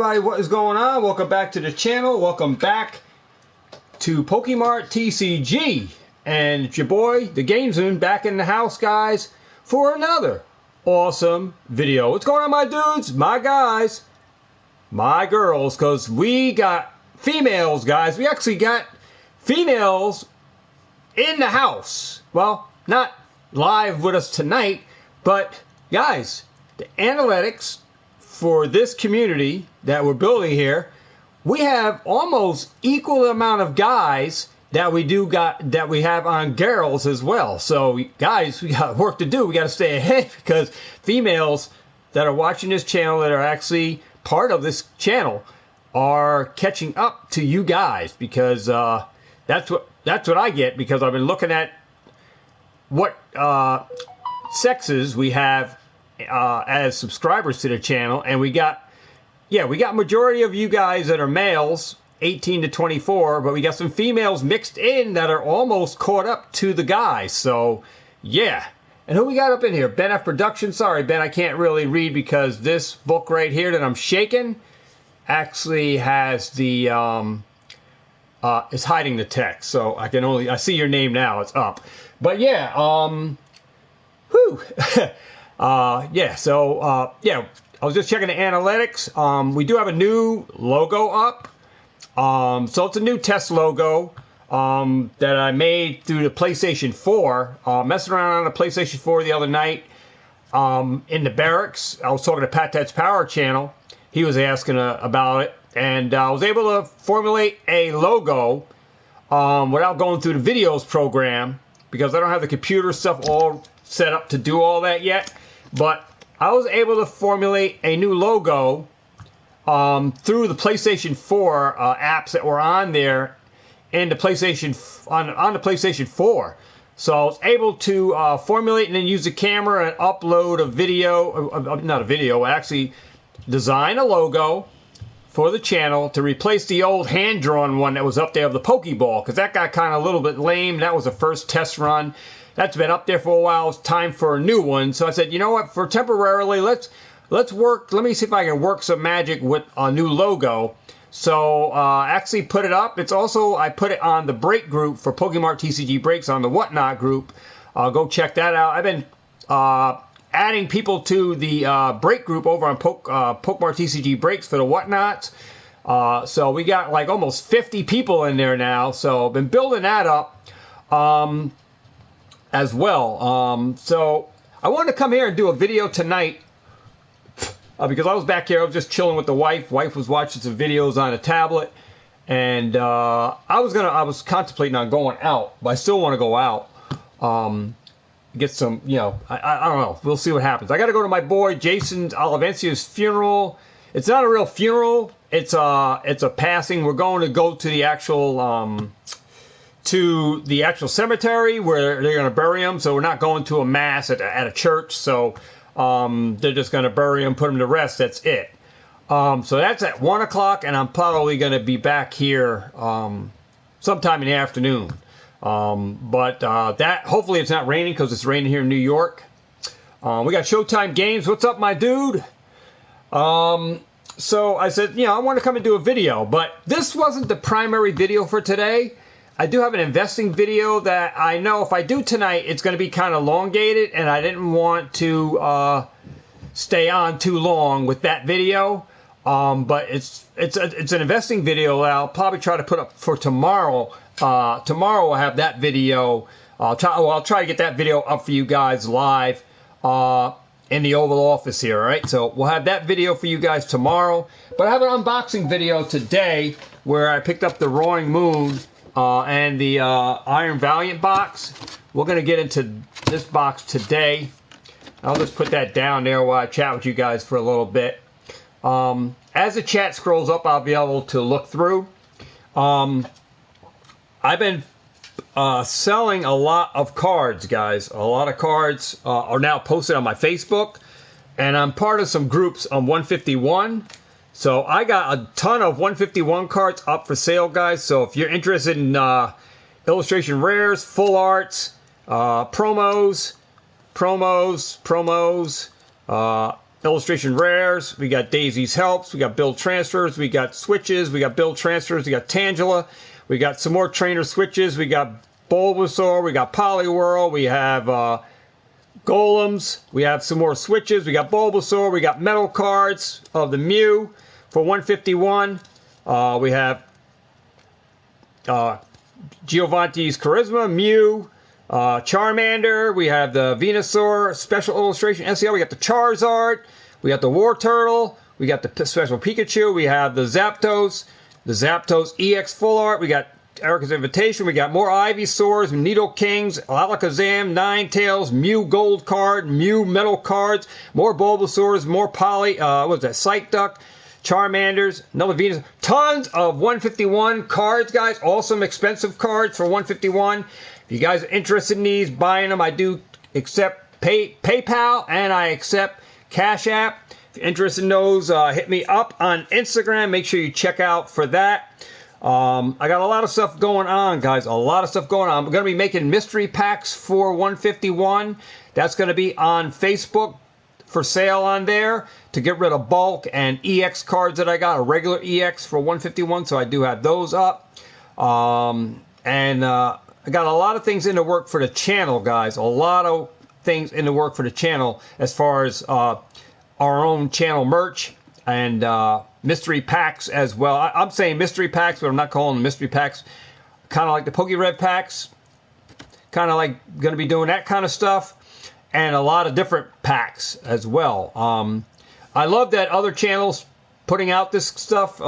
everybody, what is going on? Welcome back to the channel. Welcome back to Pokemart TCG. And it's your boy, the Game Zone, back in the house, guys, for another awesome video. What's going on, my dudes, my guys, my girls? Because we got females, guys. We actually got females in the house. Well, not live with us tonight, but guys, the analytics for this community that we're building here, we have almost equal amount of guys that we have on girls as well. So guys, we got work to do. We got to stay ahead because females that are watching this channel, that are actually part of this channel, are catching up to you guys, because that's what I get, because I've been looking at what sexes we have as subscribers to the channel, and we got majority of you guys that are males, 18 to 24, but we got some females mixed in that are almost caught up to the guys. So yeah. And who we got up in here? Ben F Production. Sorry, Ben, I can't really read because this book right here that I'm shaking actually has the it's hiding the text, so I see your name now. It's up. But yeah, whew. Yeah, I was just checking the analytics. We do have a new logo up. So it's a new test logo that I made through the PlayStation 4. Messing around on the PlayStation 4 the other night in the barracks. I was talking to Pat That's Power channel. He was asking about it. And I was able to formulate a logo without going through the videos program, because I don't have the computer stuff all set up to do all that yet. But I was able to formulate a new logo through the PlayStation 4 apps that were on there in the PlayStation on the PlayStation 4. So I was able to formulate and then use the camera and upload a video, not a video, actually design a logo for the channel to replace the old hand-drawn one that was up there of the Pokeball, because that got kind of a little bit lame. That was the first test run. That's been up there for a while. It's time for a new one. So I said, you know what, for temporarily, let's work. Let me see if I can work some magic with a new logo. So actually put it up. It's also, I put it on the break group for Pokemart TCG Breaks on the Whatnot group. Go check that out. I've been adding people to the break group over on Pokemart TCG Breaks for the Whatnots. So we got like almost 50 people in there now. So I've been building that up as well. So I wanted to come here and do a video tonight because I was back here. I was just chilling with the wife. Wife was watching some videos on a tablet. And I was contemplating on going out, but I still want to go out. Get some, I don't know. We'll see what happens. I got to go to my boy Jason Olivencia's funeral. It's not a real funeral. It's a passing. We're going to go to the actual cemetery where they're going to bury him. So we're not going to a mass at a church. So they're just going to bury him, put him to rest. That's it. So that's at 1 o'clock, and I'm probably going to be back here sometime in the afternoon. But that, hopefully it's not raining, because it's raining here in New York. We got Showtime Games. What's up, my dude? So I said, I want to come and do a video, but this wasn't the primary video for today. I do have an investing video that I know if I do tonight, it's going to be kind of elongated, and I didn't want to stay on too long with that video. But it's an investing video that I'll probably try to put up for tomorrow. Tomorrow I'll have that video. I'll try to get that video up for you guys live in the Oval Office here. All right, so we'll have that video for you guys tomorrow. But I have an unboxing video today where I picked up the Roaring Moon and the Iron Valiant box. We're gonna get into this box today. I'll just put that down there while I chat with you guys for a little bit. As the chat scrolls up, I'll be able to look through. I've been selling a lot of cards, guys. A lot of cards are now posted on my Facebook, and I'm part of some groups on 151. So I got a ton of 151 cards up for sale, guys. So if you're interested in illustration rares, full arts, promos, illustration rares. We got Daisy's Helps. We got build transfers. We got switches. We got build transfers. We got Tangela. We got some more trainer switches. We got Bulbasaur. We got Poliwhirl. We have Golems. We have some more switches. We got Bulbasaur. We got metal cards of the Mew for 151. We have Giovanni's Charisma, Mew, Charmander. We have the Venusaur Special Illustration SEL. We got the Charizard. We got the War Turtle. We got the Special Pikachu. We have the Zapdos EX Full Art. We got Erica's Invitation. We got more Ivysaurs, Needle Kings, Alakazam, Ninetales, Mew Gold card, Mew Metal cards, more Bulbasaurs, more Psyduck, Charmanders, another Venus. Tons of 151 cards, guys. Awesome, expensive cards for 151. If you guys are interested in these, buying them, I do accept PayPal and I accept Cash App. If you're interested in those, hit me up on Instagram. Make sure you check out for that. I got a lot of stuff going on, guys. A lot of stuff going on. I'm going to be making mystery packs for 151. That's going to be on Facebook for sale on there to get rid of bulk and EX cards that I got, a regular EX for 151. So I do have those up. I got a lot of things in the work for the channel, guys. A lot of things in the work for the channel as far as our own channel merch and mystery packs as well. I'm saying mystery packs, but I'm not calling them mystery packs. Kind of like the PokeRev packs. Kind of like going to be doing that kind of stuff. And a lot of different packs as well. I love that other channels putting out this stuff.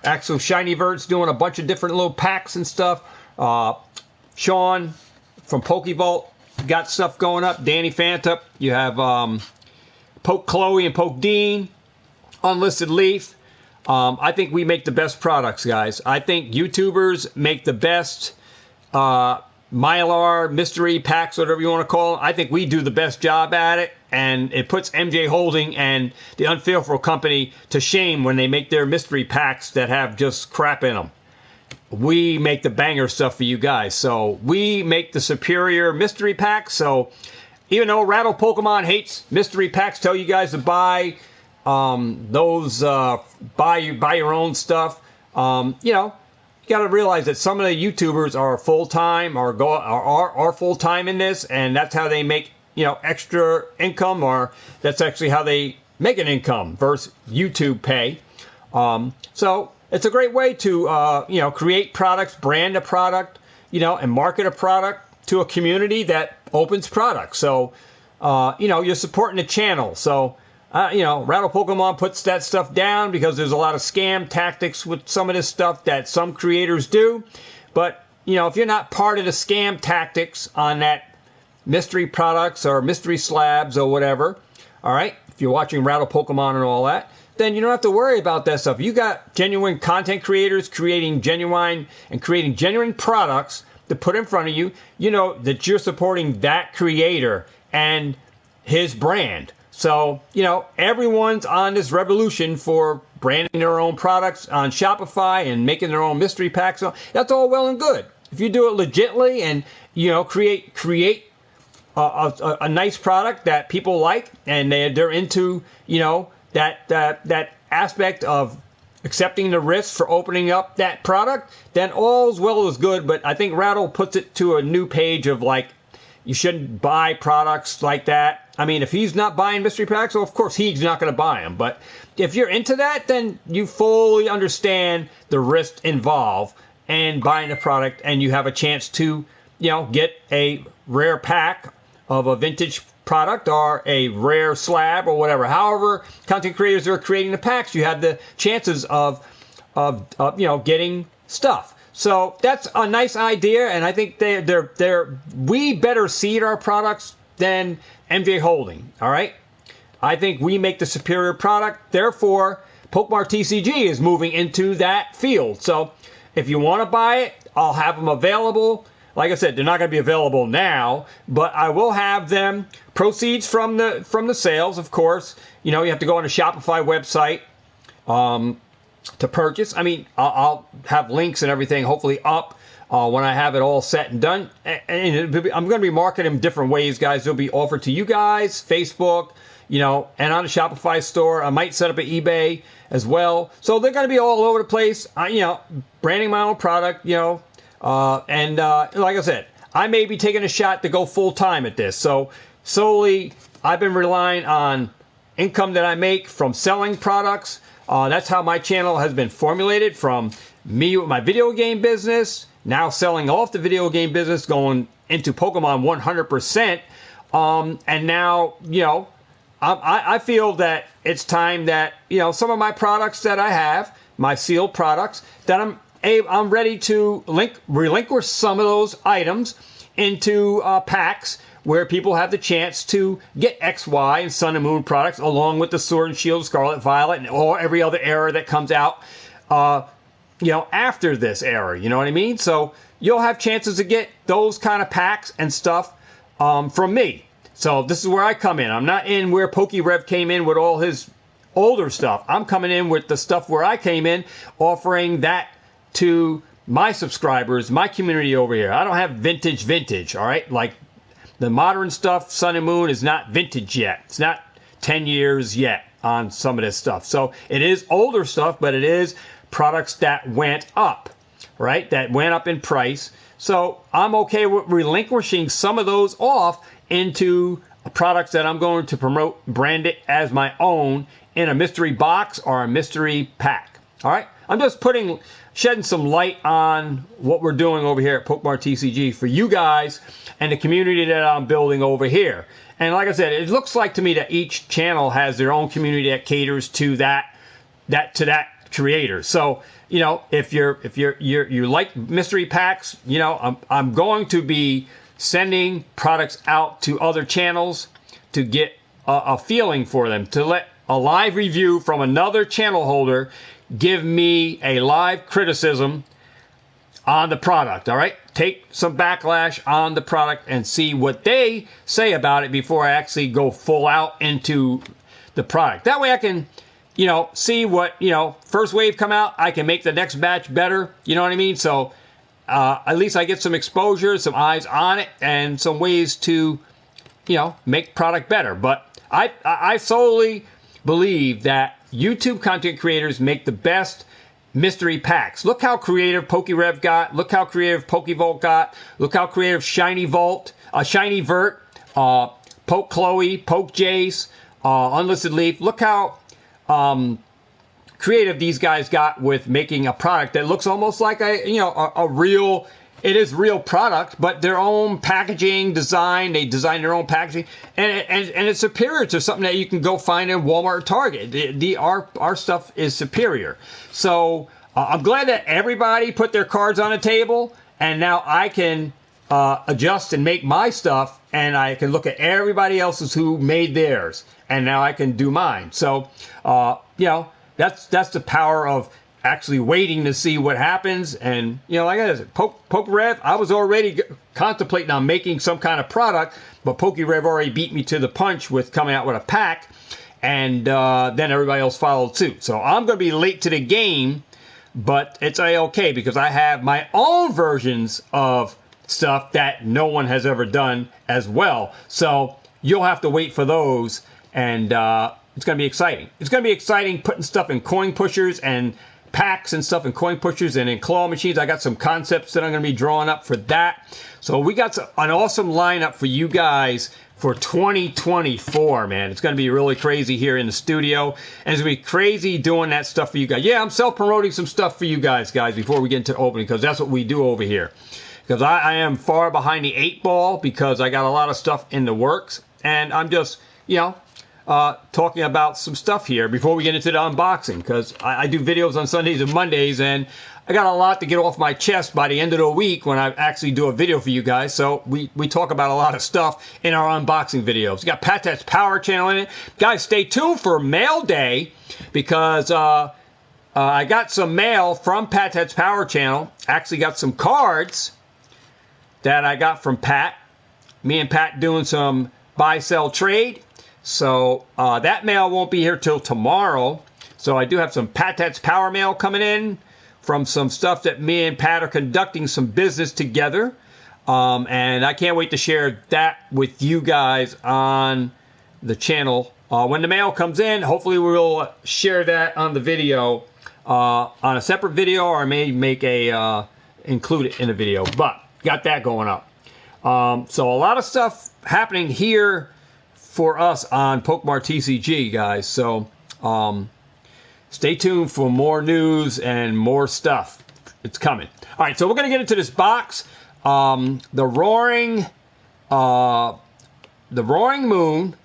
Actual Shiny Vert's doing a bunch of different little packs and stuff. Sean from Pokevault got stuff going up. Danny Fanta. You have Poke Chloe and Poke Dean. Unlisted Leaf. I think we make the best products, guys. I think YouTubers make the best Mylar, mystery packs, whatever you want to call them. I think we do the best job at it, and it puts MJ Holding and the Unfaithful Company to shame when they make their mystery packs that have just crap in them. We make the banger stuff for you guys. So we make the superior mystery packs. So even though Rattle Pokemon hates mystery packs, tell you guys to buy buy your own stuff. You got to realize that some of the YouTubers are full-time or are full-time in this, and that's how they make, extra income, or that's actually how they make an income versus YouTube pay. So it's a great way to, create products, brand a product, and market a product to a community that opens products. So, you're supporting the channel. So, Rattle Pokemon puts that stuff down because there's a lot of scam tactics with some of this stuff that some creators do. But, if you're not part of the scam tactics on that mystery products or mystery slabs or whatever, all right, if you're watching Rattle Pokemon and all that, then you don't have to worry about that stuff. You got genuine content creators creating genuine products to put in front of you. You know that you're supporting that creator and his brand. So, everyone's on this revolution for branding their own products on Shopify and making their own mystery packs. So that's all well and good. If you do it legitly and, create a nice product that people like and they're into, that aspect of accepting the risk for opening up that product, then all's well as good. But I think Rattle puts it to a new page of you shouldn't buy products like that. I mean, if he's not buying mystery packs, well, of course he's not going to buy them. But if you're into that, then you fully understand the risk involved in buying a product, and you have a chance to, get a rare pack of a vintage product or a rare slab or whatever. However, content creators are creating the packs, you have the chances of getting stuff. So that's a nice idea, and I think we better seed our products than MJ Holding. All right, I think we make the superior product. Therefore, Pokemart TCG is moving into that field. So if you want to buy it, I'll have them available. Like I said, they're not going to be available now, but I will have them. Proceeds from the sales, of course. You have to go on a Shopify website. to purchase. I mean, I'll have links and everything hopefully up when I have it all set and done. And I'm going to be marketing them different ways, guys. They'll be offered to you guys, Facebook, you know, and on the Shopify store. I might set up an eBay as well. So they're going to be all over the place, you know, branding my own product, you know. Like I said, I may be taking a shot to go full time at this. So solely, I've been relying on income that I make from selling products. That's how my channel has been formulated, from me with my video game business, now selling off the video game business, going into Pokemon 100%. And now, you know, I feel that it's time that, you know, some of my products that I have, my sealed products, that I'm ready to relinquish some of those items into packs where people have the chance to get X, Y, and Sun and Moon products along with the Sword and Shield, Scarlet, Violet, and or every other era that comes out, you know, after this era. You know what I mean? So you'll have chances to get those kind of packs and stuff from me. So this is where I come in. I'm not in where PokeRev came in with all his older stuff. I'm coming in with the stuff where I came in, offering that to my subscribers, my community over here. I don't have vintage, all right? Like the modern stuff, Sun and Moon, is not vintage yet. It's not 10 years yet on some of this stuff. So it is older stuff, but it is products that went up, right? That went up in price. So I'm okay with relinquishing some of those off into products that I'm going to promote, brand it as my own in a mystery box or a mystery pack. All right? I'm just shedding some light on what we're doing over here at Pokemart TCG for you guys and the community that I'm building over here. And like I said, it looks like to me that each channel has their own community that caters to that creator. So, you know, if you like mystery packs, you know, I'm going to be sending products out to other channels to get a feeling for them, to let a live review from another channel holder give me a live criticism on the product, all right? Take some backlash on the product and see what they say about it before I actually go full out into the product. That way I can, you know, see what, you know, first wave come out, I can make the next batch better, you know what I mean? So at least I get some exposure, some eyes on it, and some ways to, you know, make product better. But I solely believe that YouTube content creators make the best mystery packs. Look how creative PokeRev got. Look how creative PokeVolt got. Look how creative Shiny Vert, Poke Chloe, Poke Jace, Unlisted Leaf. Look how creative these guys got with making a product that looks almost like a real. It is real product, but their own packaging design. They design their own packaging, and it's superior to something that you can go find in Walmart or Target. Our stuff is superior. So I'm glad that everybody put their cards on the table, and now I can adjust and make my stuff, and I can look at everybody else's who made theirs, and now I can do mine. So you know, that's the power of actually waiting to see what happens. And, you know, like I said, PokeRev, I was already contemplating on making some kind of product, but PokeRev already beat me to the punch with coming out with a pack, and then everybody else followed suit. So I'm going to be late to the game, but it's okay because I have my own versions of stuff that no one has ever done as well. So you'll have to wait for those, and it's going to be exciting. It's going to be exciting putting stuff in coin pushers and packs and stuff in coin pushers and in claw machines. I got some concepts that I'm going to be drawing up for that. So we got an awesome lineup for you guys for 2024, man. It's going to be really crazy here in the studio, and it's going to be crazy doing that stuff for you guys. Yeah, I'm self-promoting some stuff for you guys, before we get into opening, because that's what we do over here. Because I am far behind the 8 ball because I got a lot of stuff in the works, and I'm just, you know, talking about some stuff here before we get into the unboxing, because I do videos on Sundays and Mondays, and I got a lot to get off my chest by the end of the week when I actually do a video for you guys. So we talk about a lot of stuff in our unboxing videos. We got Patat's Power Channel in it. Guys, stay tuned for Mail Day, because I got some mail from Patat's Power Channel. Actually got some cards that I got from Pat. Me and Pat doing some buy, sell, trade. So that mail won't be here till tomorrow. So I do have some Pat's Power Mail coming in from some stuff that me and Pat are conducting some business together. And I can't wait to share that with you guys on the channel. When the mail comes in, hopefully we'll share that on the video, on a separate video, or I may make a include it in a video. But got that going up. So a lot of stuff happening here for us on Pokemart TCG, guys. So stay tuned for more news and more stuff. It's coming. All right, so we're gonna get into this box. The Roaring Moon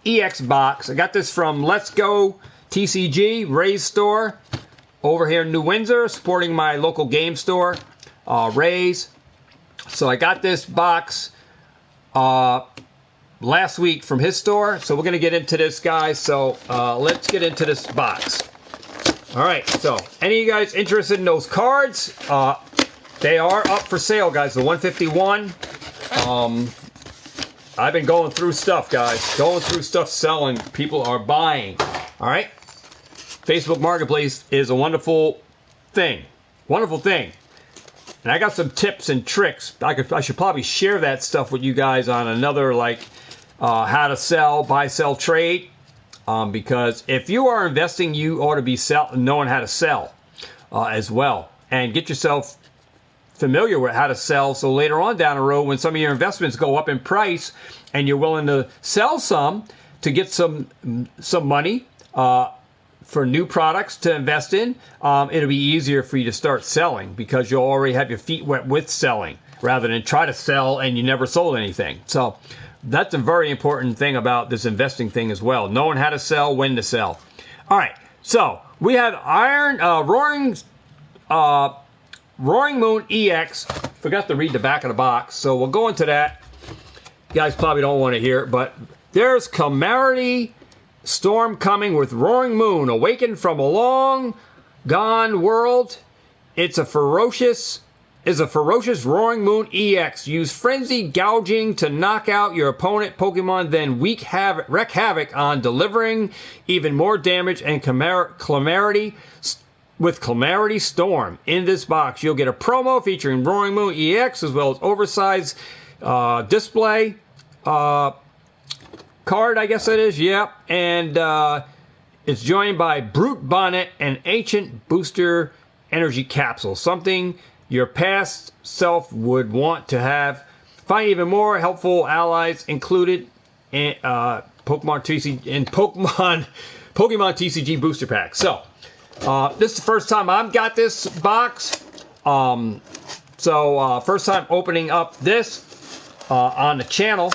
EX box. I got this from Let's Go TCG, Ray's store over here in New Windsor, supporting my local game store, Ray's. So I got this box last week from his store. So we're going to get into this, guys. So let's get into this box. All right. So any of you guys interested in those cards? They are up for sale, guys. The 151. I've been going through stuff, guys. Going through stuff, selling. People are buying. All right. Facebook Marketplace is a wonderful thing. Wonderful thing. And I got some tips and tricks. I should probably share that stuff with you guys on another, like how to sell, buy, sell, trade. Because if you are investing, you ought to be knowing how to sell as well. And get yourself familiar with how to sell, so later on down the road, when some of your investments go up in price and you're willing to sell some to get some money for new products to invest in, it'll be easier for you to start selling because you'll already have your feet wet with selling rather than try to sell and you never sold anything. So that's a very important thing about this investing thing as well, knowing how to sell, when to sell. All right, so we have Roaring Moon EX. Forgot to read the back of the box, so we'll go into that. You guys probably don't want to hear it, but there's Calamity Storm coming with Roaring Moon, awakened from a long gone world. It's a ferocious Roaring Moon EX. Use Frenzy Gouging to knock out your opponent Pokemon, then wreak havoc on delivering even more damage and Calamity. With Calamity Storm in this box, you'll get a promo featuring Roaring Moon EX as well as oversized display card, I guess it is. Yep. And it's joined by Brute Bonnet and Ancient Booster Energy Capsule, something your past self would want to have. Find even more helpful allies included in Pokemon TCG Booster Pack. So this is the first time I've got this box. First time opening up this on the channel.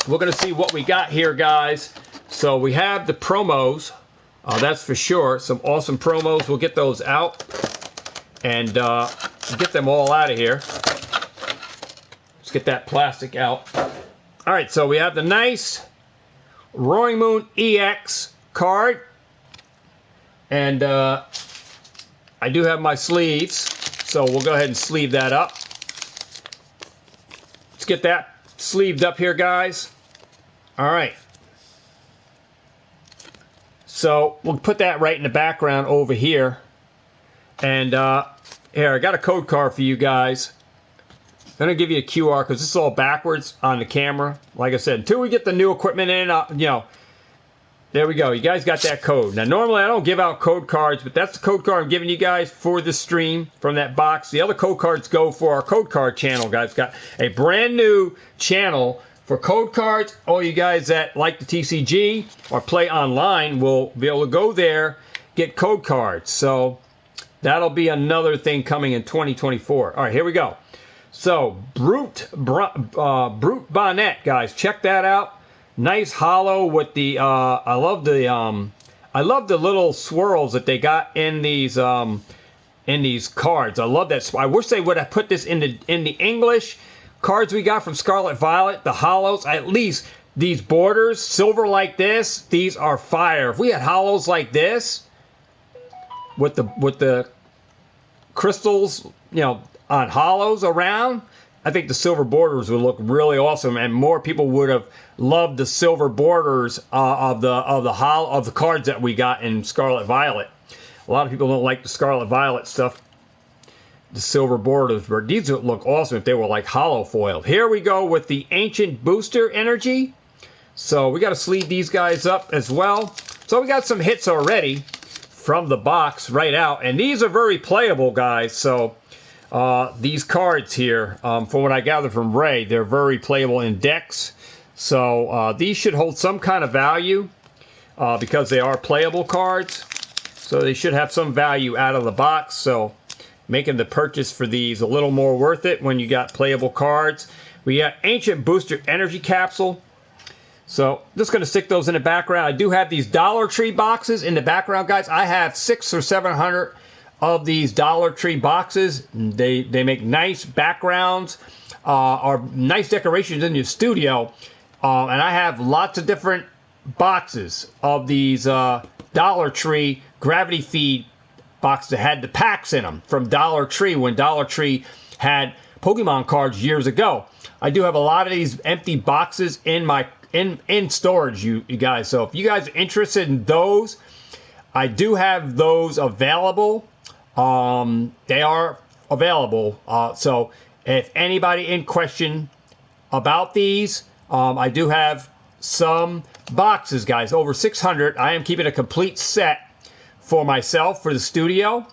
We're going to see what we got here, guys. So we have the promos. That's for sure. Some awesome promos. We'll get those out and get them all out of here. Let's get that plastic out. All right, so we have the nice Roaring Moon EX card. And I do have my sleeves, so we'll go ahead and sleeve that up. Let's get that sleeved up here, guys. All right. So we'll put that right in the background over here. And here, I got a code card for you guys. I'm going to give you a QR because this is all backwards on the camera. Like I said, until we get the new equipment in, there we go. You guys got that code. Now, normally I don't give out code cards, but that's the code card I'm giving you guys for the stream from that box. The other code cards go for our code card channel, guys. Got a brand new channel for code cards. All you guys that like the TCG or play online will be able to go there, get code cards. So that'll be another thing coming in 2024. All right, here we go. So Brute Bonnet, guys. Check that out. Nice hollow with the I love the little swirls that they got in these cards. I love that. I wish they would have put this in the English cards we got from Scarlet Violet, the hollows. At least these borders, silver like this, these are fire. If we had hollows like this with the crystals, on hollows around, I think the silver borders would look really awesome, and more people would have loved the silver borders of the cards that we got in Scarlet Violet. A lot of people don't like the Scarlet Violet stuff, the silver borders, but these would look awesome if they were like hollow foiled. Here we go with the Ancient Booster Energy. So we got to sleeve these guys up as well. So we got some hits already from the box right out, and these are very playable, guys. So these cards here, from what I gather from Ray, they're very playable in decks. So these should hold some kind of value because they are playable cards. So they should have some value out of the box. So making the purchase for these a little more worth it when you got playable cards. We got Ancient Booster Energy Capsule. So just going to stick those in the background. I do have these Dollar Tree boxes in the background, guys. I have 600 or 700 of these Dollar Tree boxes. They make nice backgrounds or nice decorations in your studio. And I have lots of different boxes of these Dollar Tree Gravity Feed boxes that had the packs in them from Dollar Tree when Dollar Tree had Pokemon cards years ago. I do have a lot of these empty boxes in my in storage, you guys. So if you guys are interested in those, I do have those available. They are available. So if anybody in question about these, I do have some boxes, guys. Over 600. I am keeping a complete set for myself for the studio.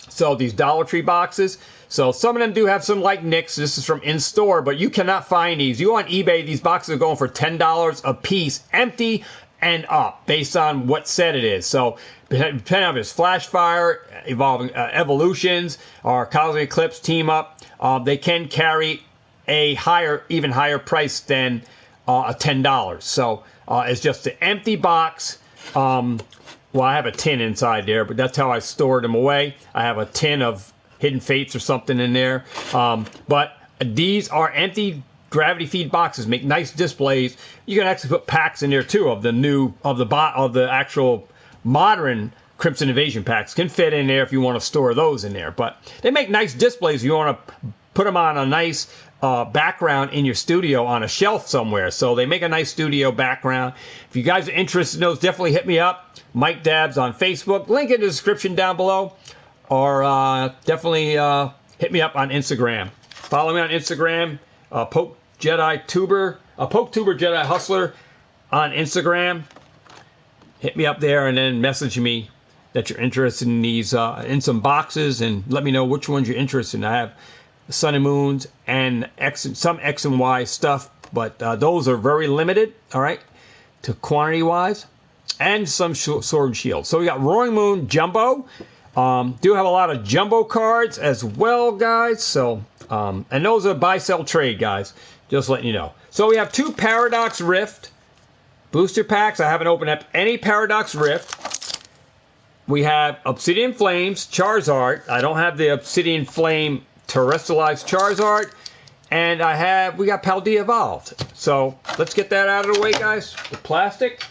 So these Dollar Tree boxes. So some of them do have some like nicks. This is from in-store, but you cannot find these. You on eBay, these boxes are going for $10 a piece, empty and up, based on what set it is. So depending on if it's Flash Fire, Evolving Evolutions, or Cosmic Eclipse Team Up, they can carry a even higher price than a $10. So it's just an empty box. Well, I have a tin inside there, but that's how I stored them away. I have a tin of Hidden Fates or something in there. But these are empty Gravity Feed boxes. Make nice displays. You can actually put packs in there too of the actual modern Crimson Invasion packs. Can fit in there if you want to store those in there. But they make nice displays if you want to put them on a nice background in your studio on a shelf somewhere. So they make a nice studio background. If you guys are interested in those, definitely hit me up. Mike Dabs on Facebook. Link in the description down below. Or definitely hit me up on Instagram. Follow me on Instagram. Poke Tuber Jedi Hustler on Instagram. Hit me up there and then message me that you're interested in these in some boxes and let me know which ones you're interested in. I have Sun and Moons and some X and Y stuff, but those are very limited, all right, to quantity wise, and some Sword and Shield. So we got Roaring Moon Jumbo. Do have a lot of jumbo cards as well, guys. So, and those are buy, sell, trade, guys. Just letting you know. So we have 2 Paradox Rift booster packs. I haven't opened up any Paradox Rift. We have Obsidian Flames, Charizard. I don't have the Obsidian Flame Terrestrialized Charizard. And we got Paldea Evolved. So let's get that out of the way, guys. The plastic.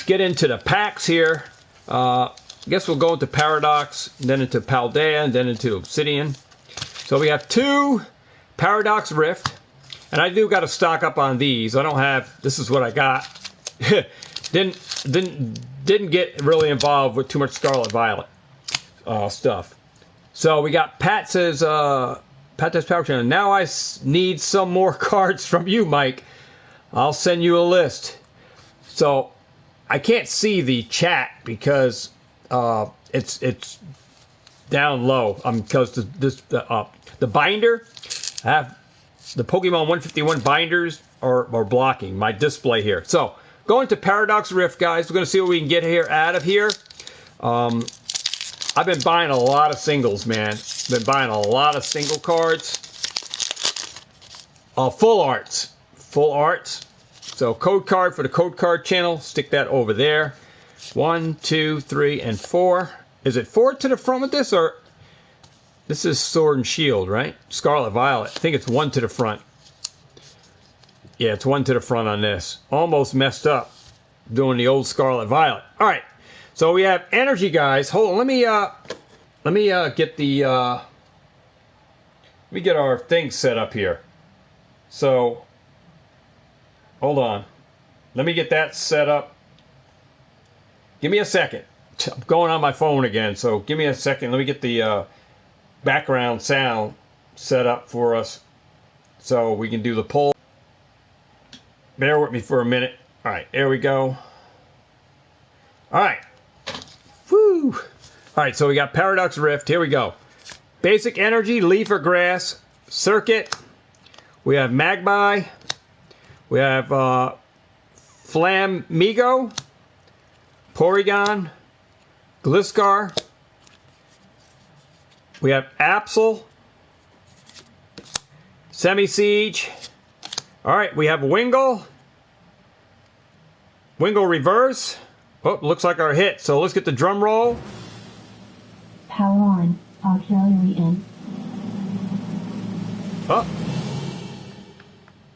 Get into the packs here. I guess we'll go into Paradox, then into Paldea, and then into Obsidian. So we have 2 Paradox Rift. And I do got to stock up on these. I don't have, this is what I got. Didn't get really involved with too much Scarlet Violet stuff. So we got Pat says Power Channel. Now I need some more cards from you, Mike. I'll send you a list. So I can't see the chat because it's down low. Because the binder, I have the Pokemon 151 binders are blocking my display here. So going to Paradox Rift, guys. We're going to see what we can get here out of here. I've been buying a lot of singles, man. Been buying a lot of single cards. Full arts. Full arts. So code card for the code card channel. Stick that over there. 1, 2, 3, and 4. Is it 4 to the front with this, or this is Sword and Shield, right? Scarlet Violet. I think it's 1 to the front. Yeah, it's 1 to the front on this. Almost messed up doing the old Scarlet Violet. All right. So we have energy, guys. Hold on. Let me get the Let me get our thing set up here. So, hold on. Let me get that set up. Give me a second. I'm going on my phone again, so give me a second. Let me get the background sound set up for us so we can do the poll. Bear with me for a minute. All right, there we go. All right. Woo! All right, so we got Paradox Rift. Here we go. Basic Energy, Leaf or Grass, Circuit. We have Magmai. We have Flamigo, Porygon, Gliscor. We have Absol, Semi-Siege. All right, we have Wingull. Wingull Reverse. Oh, looks like our hit. So let's get the drum roll. Power on. Auxiliary in. Oh.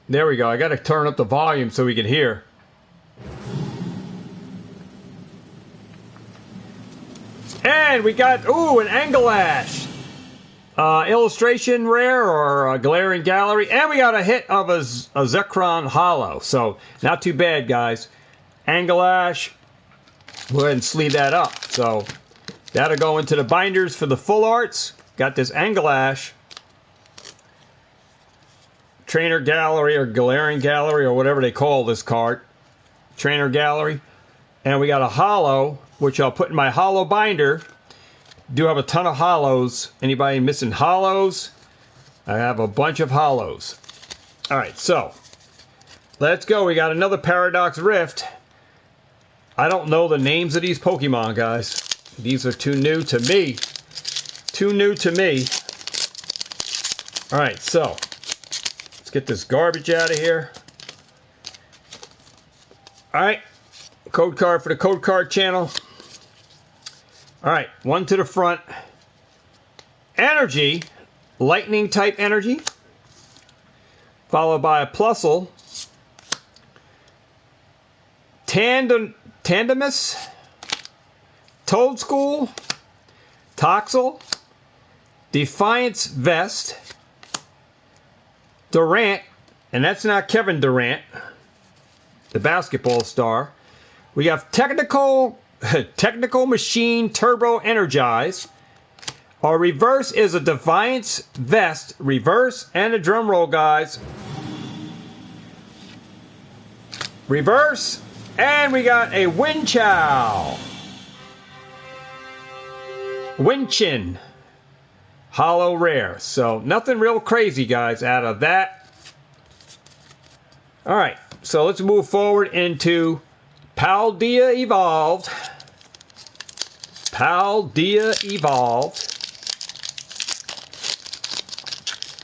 There we go. I got to turn up the volume so we can hear. And we got, ooh, an Angelash. Illustration Rare or a Galarian Gallery. And we got a hit of a Zekrom Hollow. So, not too bad, guys. Angelash. Go ahead and sleeve that up. So, that'll go into the binders for the full arts. Got this Angelash. Trainer Gallery or Galarian Gallery or whatever they call this card. Trainer Gallery. And we got a Hollow, which I'll put in my Hollow binder. Do have a ton of Hollows. Anybody missing Hollows? I have a bunch of Hollows. Alright, so let's go. We got another Paradox Rift. I don't know the names of these Pokemon, guys. These are too new to me. Too new to me. Alright, so let's get this garbage out of here. Alright, code card for the code card channel. Alright, one to the front. Energy, lightning type energy. Followed by a Plusle. Tandemus. Toadschool. Toxel. Defiance Vest. Durant. And that's not Kevin Durant, the basketball star. We have Technical Machine Turbo Energize. Our reverse is a Defiance Vest. Reverse and a drum roll, guys. Reverse. And we got a Winchow. Winchin. Hollow Rare. So nothing real crazy, guys, out of that. Alright, so let's move forward into Paldea Evolved. Paldea Evolved.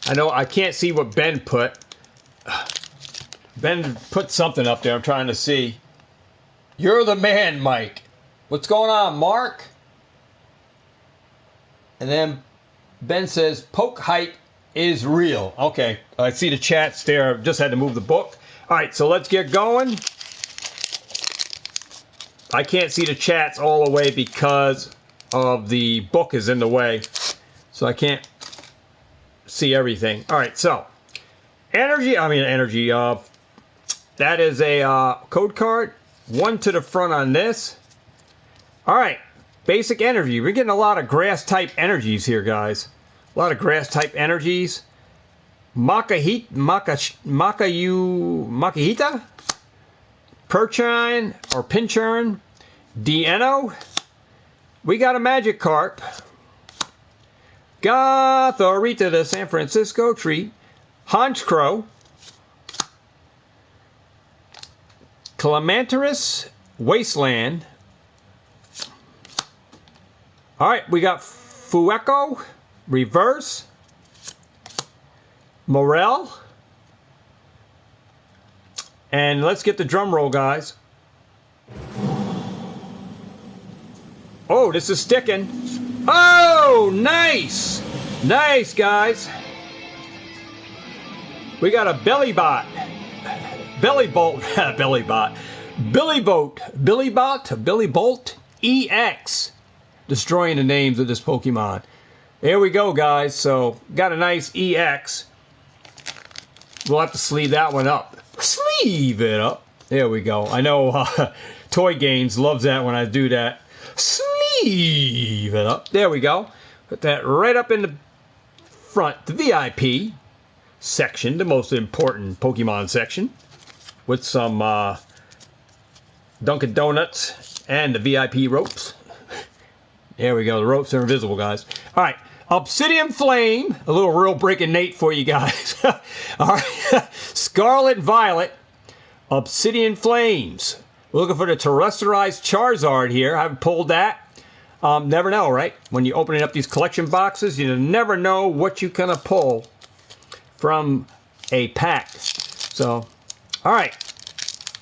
I know I can't see what Ben put. Ben put something up there I'm trying to see. You're the man, Mike. What's going on, Mark? And then Ben says, Poke hype is real. Okay, I see the chats there. I just had to move the book. All right, so let's get going. I can't see the chats all the way because of the book is in the way. So I can't see everything. All right, so energy. That is a code card. One to the front on this. All right, basic energy. We're getting a lot of grass type energies here, guys. A lot of grass type energies. Makahita, Perchine or Pinchurn, Deeno. We got a Magikarp. Gothorita, the San Francisco tree. Honchkrow. Calamantarus, Wasteland. Alright, we got Fueco, Reverse. Morel. And let's get the drum roll, guys. Oh, this is sticking. Oh, nice. Nice, guys. We got a Bellybot. Bellybolt. Bellybot. Billy Bolt EX. Destroying the names of this Pokemon. Here we go, guys. So, got a nice EX. We'll have to sleeve that one up. Sleeve it up. There we go. I know Toy Games loves that when I do that. Sleeve it up. There we go. Put that right up in the front, the VIP section, the most important Pokemon section, with some Dunkin' Donuts and the VIP ropes. There we go. The ropes are invisible, guys. All right. Obsidian Flame. A little real breaking Nate for you guys. All right. Scarlet Violet. Obsidian Flames. We're looking for the terrestrialized Charizard here. I haven't pulled that. Never know, right? When you're opening up these collection boxes, you never know what you're going to pull from a pack. So, all right.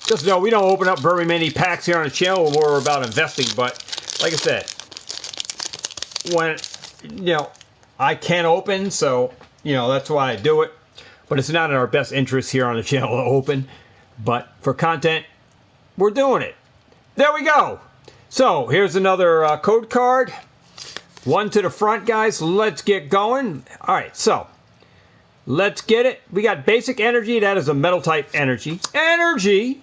Just know we don't open up very many packs here on the channel when we're about investing. But, like I said, when, I can't open, so, that's why I do it. But it's not in our best interest here on the channel to open. But for content, we're doing it. There we go. So, here's another code card. One to the front, guys. Let's get going. All right, so, let's get it. We got basic energy. That is a metal type energy. Energy.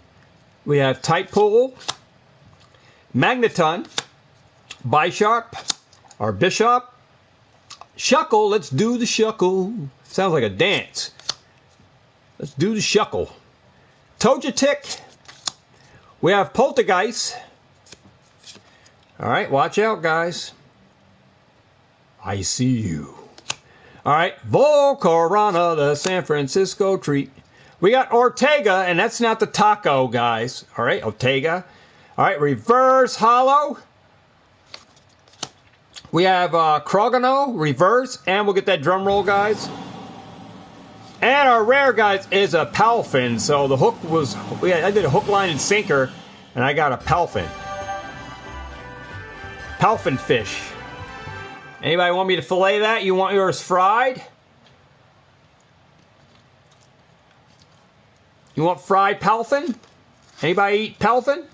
We have type pool. Magneton. Bisharp. Our Bishop. Shuckle. Let's do the Shuckle. Sounds like a dance. Let's do the Shuckle. Togetic. We have Poltergeist. All right, watch out, guys. I see you. All right, Volcarona, the San Francisco treat. We got Ortega, and that's not the taco, guys. All right, Ortega. All right, reverse holo. We have Krogano, reverse, and we'll get that drum roll, guys. And our rare, guys, is a Palfin. So the hook was, I did a hook, line, and sinker, and I got a Palfin. Palfin fish. Anybody want me to fillet that? You want yours fried? You want fried Palfin? Anybody eat Palfin?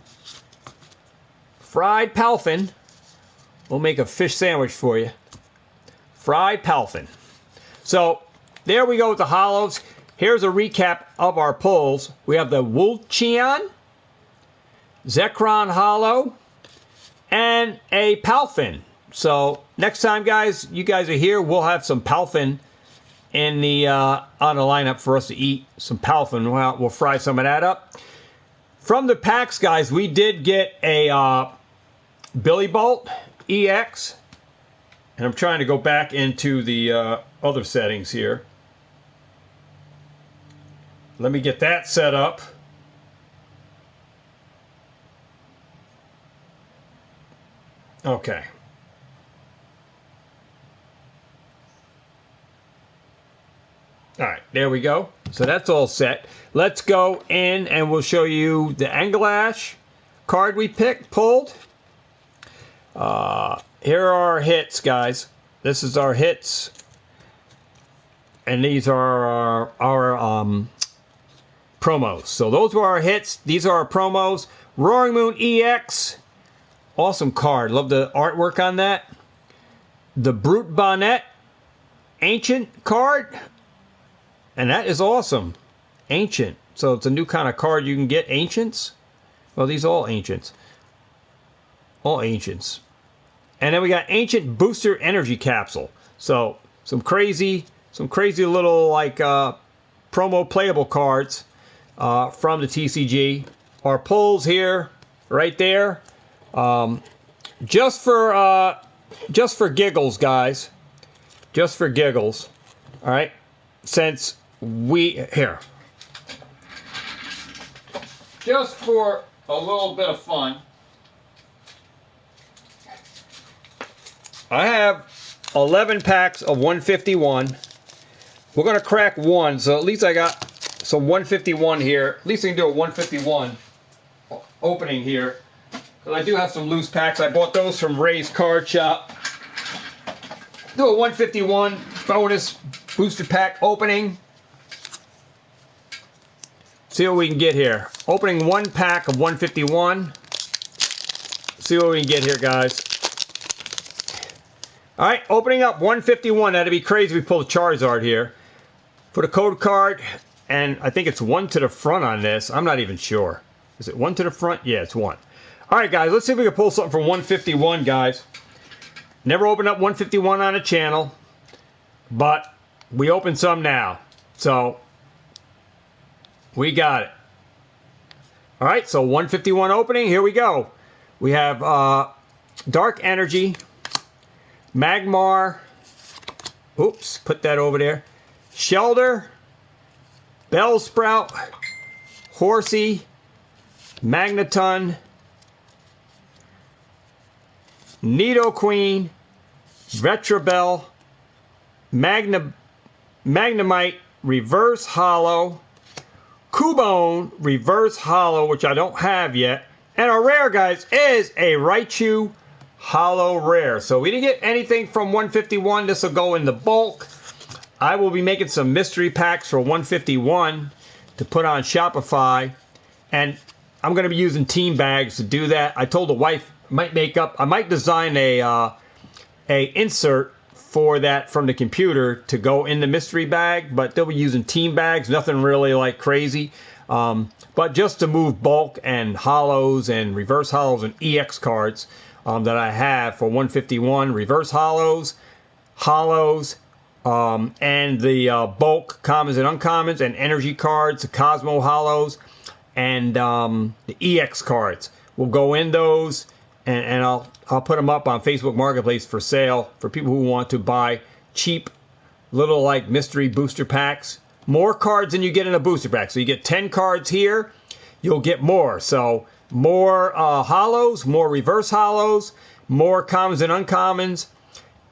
Fried Palfin. We'll make a fish sandwich for you. Fried Palfin. So, there we go with the holos. Here's a recap of our pulls. We have the Wolchion, Zekrom holo, and a Palfin. So, next time, guys, you guys are here, we'll have some Palfin in the on the lineup for us to eat. Some Palfin. We'll fry some of that up. From the packs, guys, we did get a Billy Bolt EX. And I'm trying to go back into the other settings here. Let me get that set up. Okay. All right, there we go. So that's all set. Let's go in and we'll show you the Anglash card we pulled. Here are our hits, guys. This is our hits. And these are our promos. So those were our hits. These are our promos. Roaring Moon EX. Awesome card. Love the artwork on that. The Brute Bonnet. Ancient card. And that is awesome. Ancient. So it's a new kind of card you can get. Ancients. Well, these are all Ancients. All Ancients. And then we got Ancient Booster Energy Capsule. So some crazy little like promo playable cards from the TCG. Our pulls here, right there. Just for giggles, guys. Just for giggles. All right. Since we here. Just for a little bit of fun. I have 11 packs of 151. We're going to crack one, so at least I got some 151 here. At least I can do a 151 opening here. Because I do have some loose packs. I bought those from Ray's Card Shop. Do a 151 bonus booster pack opening. See what we can get here. Opening one pack of 151. See what we can get here, guys. All right, opening up 151. That'd be crazy if we pull a Charizard here. Put a code card, and I think it's 1 to the front on this. I'm not even sure. Is it 1 to the front? Yeah, it's 1. All right, guys, let's see if we can pull something from 151, guys. Never opened up 151 on a channel, but we opened some now. So, we got it. All right, so 151 opening. Here we go. We have Dark Energy, Magmar. Oops, put that over there. Shelter, Bellsprout, Horsey, Magneton, Nidoqueen, Retrobel, Magnemite, Reverse Hollow, Cubone, Reverse Hollow, which I don't have yet. And our rare, guys, is a Raichu Hollow Rare. So we didn't get anything from 151. This will go in the bulk. I will be making some mystery packs for 151 to put on Shopify. And I'm going to be using team bags to do that. I told the wife I might design a insert for that from the computer to go in the mystery bag, but they'll be using team bags, nothing really like crazy. But just to move bulk and hollows and reverse hollows and EX cards that I have for 151, reverse hollows, and the bulk commons and uncommons and energy cards, the Cosmo hollows, and the EX cards. We'll go in those, and I'll put them up on Facebook Marketplace for sale for people who want to buy cheap little like mystery booster packs. More cards than you get in a booster pack. So you get 10 cards here, you'll get more. So more hollows, more reverse hollows, more commons and uncommons,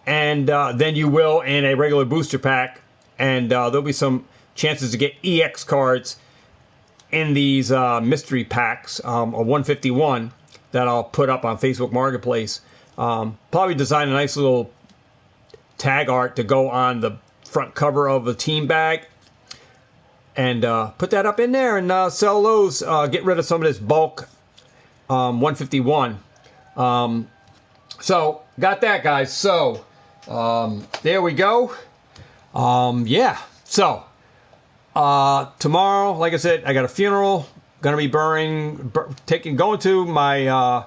and than you will in a regular booster pack. And there'll be some chances to get EX cards in these mystery packs of 151 that I'll put up on Facebook Marketplace. Probably design a nice little tag art to go on the front cover of the team bag. And put that up in there and sell those. Get rid of some of this bulk 151. So, got that, guys. So, there we go. Yeah. So, tomorrow, like I said, I got a funeral. Going to be going to my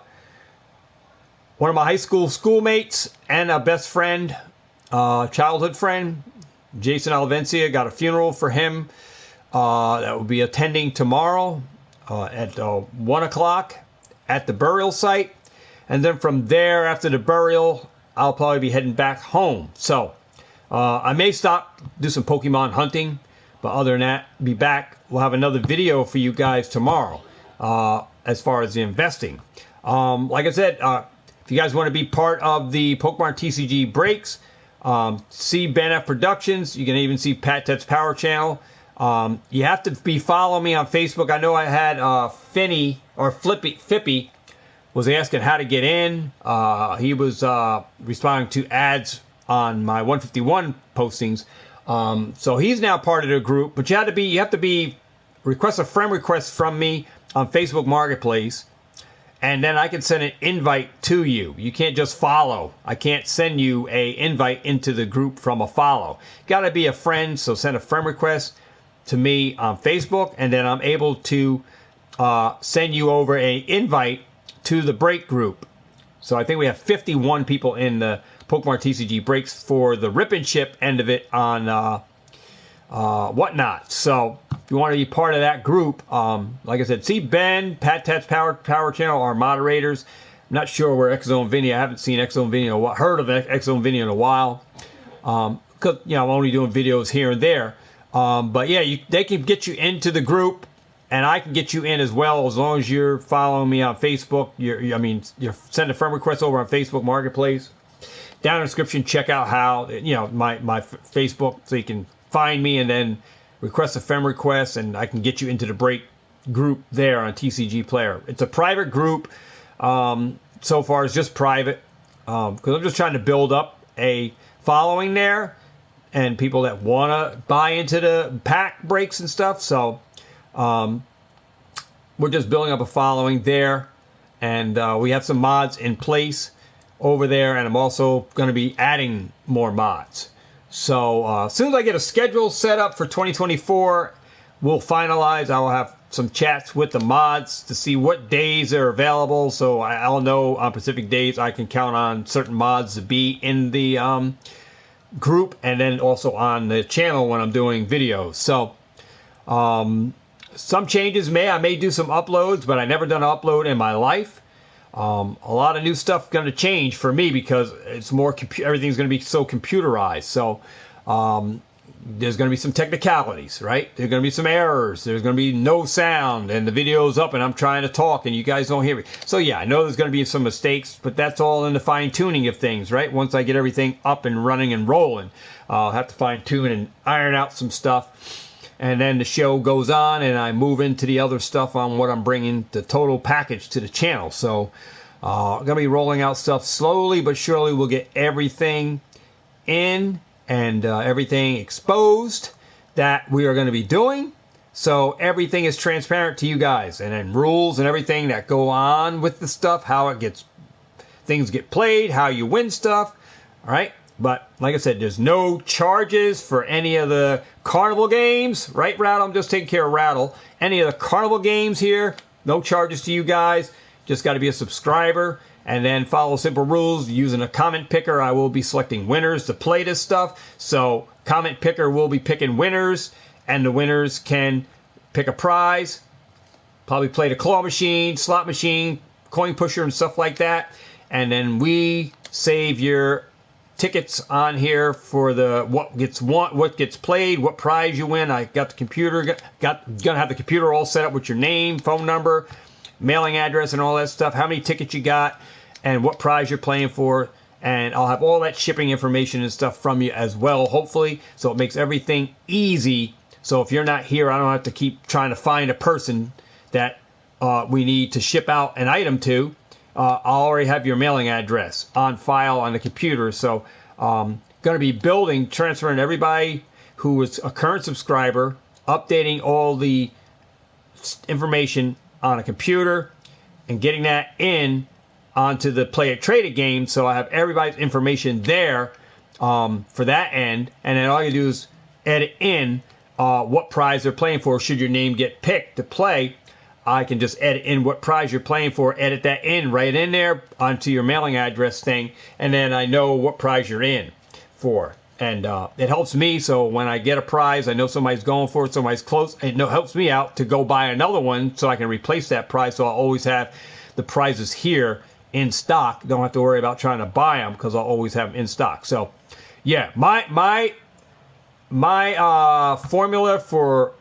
one of my high school schoolmates and a best friend, childhood friend, Jason Alvencia. Got a funeral for him that will be attending tomorrow at 1 o'clock at the burial site. And then from there, after the burial, I'll probably be heading back home. So I may do some Pokemon hunting. But other than that, be back. We'll have another video for you guys tomorrow as far as the investing. Like I said, if you guys want to be part of the Pokemart TCG breaks, see Ben F Productions. You can even see Pat Tet's Power Channel. You have to be following me on Facebook. I know I had Finney or Fippy was asking how to get in. He was responding to ads on my 151 postings. So he's now part of the group, but you have to request a friend request from me on Facebook Marketplace, and then I can send an invite to you. You can't just follow. I can't send you a invite into the group from a follow. Got to be a friend, so send a friend request to me on Facebook, and then I'm able to send you over an invite to the break group. So I think we have 51 people in the Pokemart TCG breaks for the rip and ship end of it on Whatnot. So if you want to be part of that group, like I said, see Ben, Pat Tat's Power Channel, our moderators. I'm not sure where Exo and Vinny. I haven't seen Exo and Vinny heard of Exo and Vinny in a while. Because I'm only doing videos here and there. But yeah, they can get you into the group, and I can get you in as well as long as you're following me on Facebook. You're send a friend request over on Facebook Marketplace. Down in the description, check out how, my Facebook, so you can find me and then request a friend request, and I can get you into the break group there on TCG Player. It's a private group. So far, it's just private because I'm just trying to build up a following there and people that want to buy into the pack breaks and stuff. So we're just building up a following there, and we have some mods in place over there, and I'm also going to be adding more mods. So as soon as I get a schedule set up for 2024, we'll finalize. I will have some chats with the mods to see what days are available, so I'll know on specific days I can count on certain mods to be in the group, and then also on the channel when I'm doing videos. So some changes I may do some uploads, but I never done an upload in my life. A lot of new stuff going to change for me because it's more everything's going to be so computerized. So there's going to be some technicalities, right? There's going to be some errors. There's going to be no sound, and the video's up, and I'm trying to talk, and you guys don't hear me. So yeah, I know there's going to be some mistakes, but that's all in the fine-tuning of things, right? Once I get everything up and running and rolling, I'll have to fine-tune and iron out some stuff. And then the show goes on, and I move into the other stuff on what I'm bringing, the total package to the channel. So I'm going to be rolling out stuff slowly, but surely we'll get everything in and everything exposed that we are going to be doing. So everything is transparent to you guys, and then rules and everything that go on with the stuff, how things get played, how you win stuff. All right. But like I said, there's no charges for any of the carnival games, right, Rattle? I'm just taking care of Rattle. Any of the carnival games here, no charges to you guys. Just got to be a subscriber and then follow simple rules. Using a comment picker, I will be selecting winners to play this stuff. So comment picker will be picking winners, and the winners can pick a prize, probably play the claw machine, slot machine, coin pusher, and stuff like that. And then we save your tickets on here for the what gets played, what prize you win. I got the computer, gonna have the computer all set up with your name, phone number, mailing address, and all that stuff. How many tickets you got, and what prize you're playing for, and I'll have all that shipping information and stuff from you as well, hopefully. So it makes everything easy. So if you're not here, I don't have to keep trying to find a person that we need to ship out an item to. I already have your mailing address on file on the computer, so going to be transferring everybody who is a current subscriber, updating all the information on a computer, and getting that in onto the Play It Trade It game, so I have everybody's information there for that end, and then all you do is edit in what prize they're playing for. Should your name get picked to play, I can just edit in what prize you're playing for, edit that in right in there onto your mailing address thing, and then I know what prize you're in for. And it helps me, so when I get a prize, I know somebody's going for it, somebody's close. It helps me out to go buy another one so I can replace that prize, so I'll always have the prizes here in stock. Don't have to worry about trying to buy them because I'll always have them in stock. So, yeah, my formula for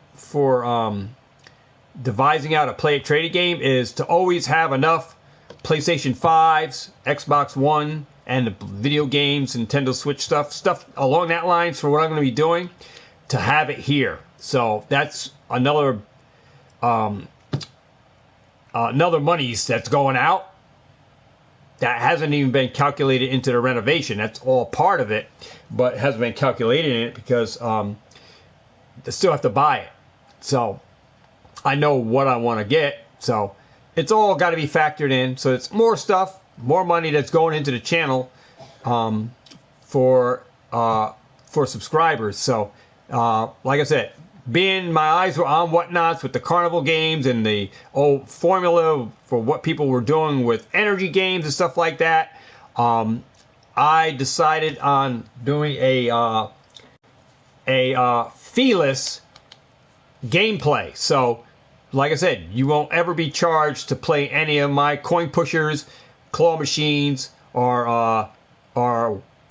devising out a Play It Trade It game is to always have enough PlayStation 5s, Xbox One, and the video games, Nintendo Switch stuff along that lines for what I'm going to be doing, to have it here. So that's another monies that's going out that hasn't even been calculated into the renovation. That's all part of it, but hasn't been calculated in it because they still have to buy it. So I know what I want to get, so it's all got to be factored in. So it's more stuff, more money that's going into the channel for subscribers. So like I said, my eyes were on Whatnots with the carnival games and the old formula for what people were doing with energy games and stuff like that. I decided on doing a feeless gameplay. So like I said, you won't ever be charged to play any of my coin pushers, claw machines, or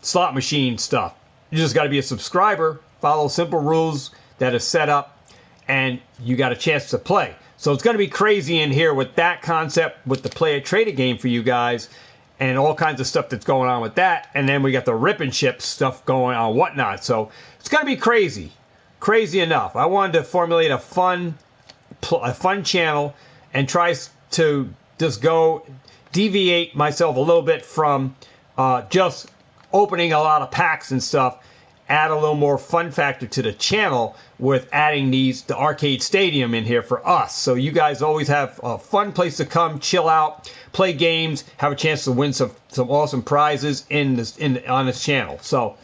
slot machine stuff. You just got to be a subscriber, follow simple rules that is set up, and you got a chance to play. So it's going to be crazy in here with that concept, with the Play It Trade It game for you guys, and all kinds of stuff that's going on with that. And then we got the rip and ship stuff going on, Whatnot. So it's going to be crazy enough. I wanted to formulate a fun channel and try to just go deviate myself a little bit from just opening a lot of packs and stuff, add a little more fun factor to the channel with adding the arcade stadium in here for us. So you guys always have a fun place to come, chill out, play games, have a chance to win some awesome prizes on this channel. So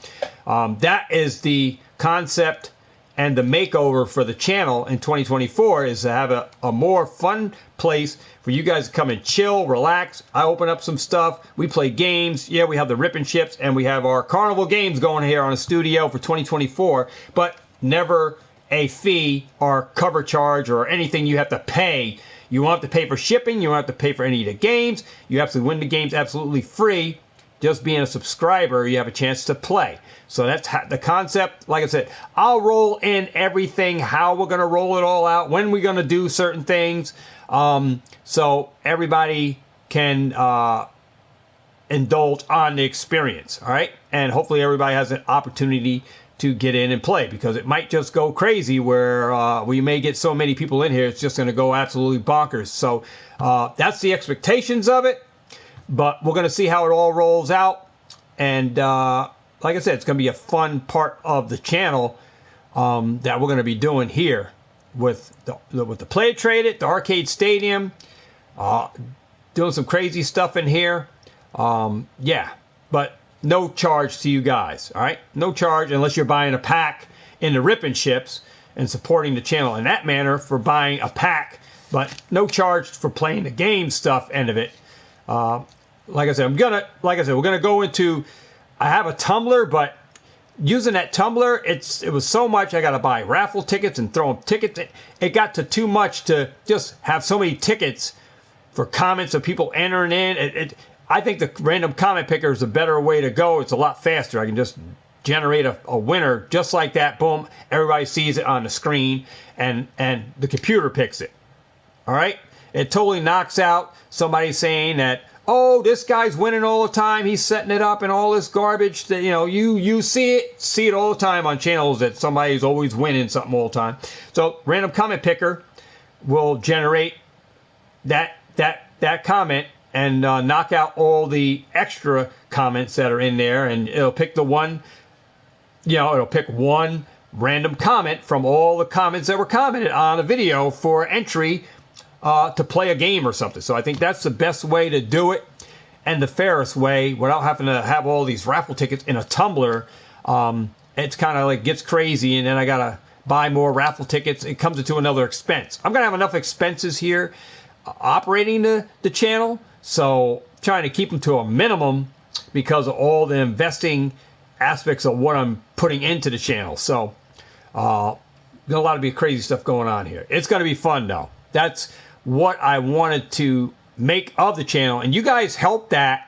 that is the concept and the makeover for the channel in 2024, is to have a more fun place for you guys to come and chill, relax. I open up some stuff. We play games. Yeah, we have the Rip and Chips, and we have our carnival games going here on the studio for 2024, but never a fee or cover charge or anything you have to pay. You won't have to pay for shipping. You won't have to pay for any of the games. You have to win the games absolutely free. Just being a subscriber, you have a chance to play. So that's the concept. Like I said, I'll roll in everything, how we're going to roll it all out, when we're going to do certain things, so everybody can indulge on the experience, all right? And hopefully everybody has an opportunity to get in and play, because it might just go crazy where we may get so many people in here, it's just going to go absolutely bonkers. So that's the expectations of it. But we're going to see how it all rolls out. And like I said, it's going to be a fun part of the channel that we're going to be doing here with the Play It, Trade It, the arcade stadium, doing some crazy stuff in here. Yeah, but no charge to you guys, all right? No charge unless you're buying a pack in the Rip and Chips and supporting the channel in that manner for buying a pack, but no charge for playing the game stuff end of it. Like I said, we're gonna go into. I have a tumbler, but using that tumbler, it was so much. I got to buy raffle tickets and throw them tickets. It got to too much to just have so many tickets for comments of people entering in. I think the random comment picker is a better way to go. It's a lot faster. I can just generate a winner just like that. Boom! Everybody sees it on the screen, and the computer picks it. All right. It totally knocks out somebody saying that, oh, this guy's winning all the time, he's setting it up and all this garbage that, you see it all the time on channels that somebody's always winning something all the time. So random comment picker will generate that comment and knock out all the extra comments that are in there, and it'll pick the one, it'll pick one random comment from all the comments that were commented on a video for entry to play a game or something. So I think that's the best way to do it, and the fairest way, without having to have all these raffle tickets in a tumbler. It's kind of like gets crazy, and then I gotta buy more raffle tickets. It comes into another expense. I'm gonna have enough expenses here operating the channel, so trying to keep them to a minimum because of all the investing aspects of what I'm putting into the channel. So there's a lot of crazy stuff going on here. It's gonna be fun though. That's what I wanted to make of the channel, and you guys help that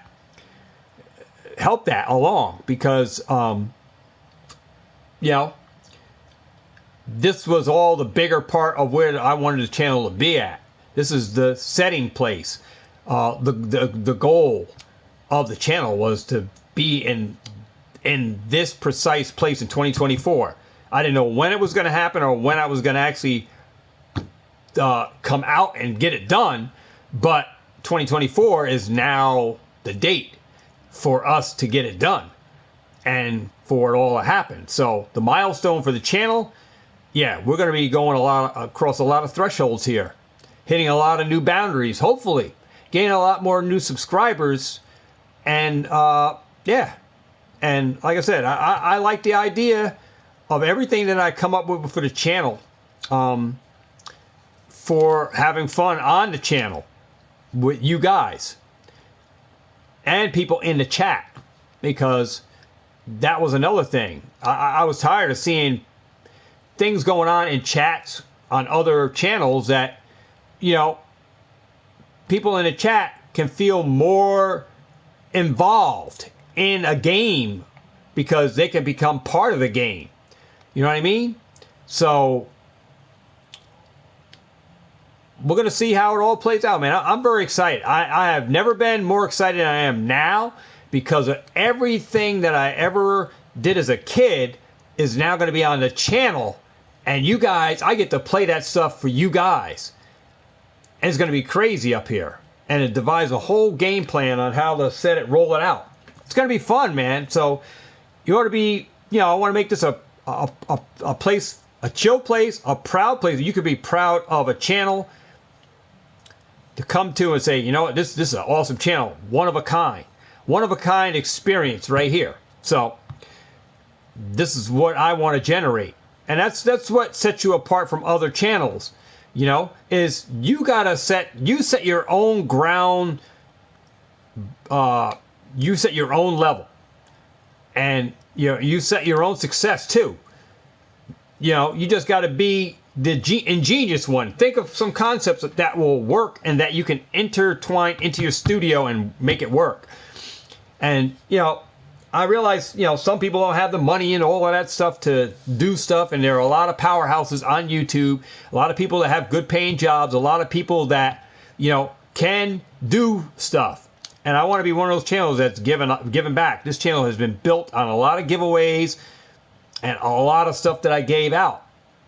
along, because this was all the bigger part of where I wanted the channel to be at. This is the setting place. The goal of the channel was to be in this precise place in 2024. I didn't know when it was going to happen or when I was going to actually come out and get it done, but 2024 is now the date for us to get it done and for it all to happen. So the milestone for the channel, yeah, we're going to be going across a lot of thresholds here, hitting a lot of new boundaries, hopefully gaining a lot more new subscribers, and yeah, and like I said, I like the idea of everything that I come up with for the channel. For having fun on the channel with you guys and people in the chat, because that was another thing. I was tired of seeing things going on in chats on other channels that, people in the chat can feel more involved in a game because they can become part of the game. You know what I mean? So we're going to see how it all plays out, man. I'm very excited. I have never been more excited than I am now, because of everything that I ever did as a kid is now going to be on the channel. And you guys, I get to play that stuff for you guys. And it's going to be crazy up here. And it devises a whole game plan on how to roll it out. It's going to be fun, man. So you ought to be I want to make this a place, a chill place, a proud place. You could be proud of a channel to come to and say, you know what, this is an awesome channel, one of a kind experience right here. So this is what I want to generate, and that's what sets you apart from other channels. Is you gotta set your own ground, you set your own level, and you set your own success too. You just got to be the ingenious one. Think of some concepts that will work and that you can intertwine into your studio and make it work. And I realize some people don't have the money and all of that stuff to do stuff, and there are a lot of powerhouses on YouTube, a lot of people that have good paying jobs, a lot of people that can do stuff. And I want to be one of those channels that's giving back. This channel has been built on a lot of giveaways and a lot of stuff that I gave out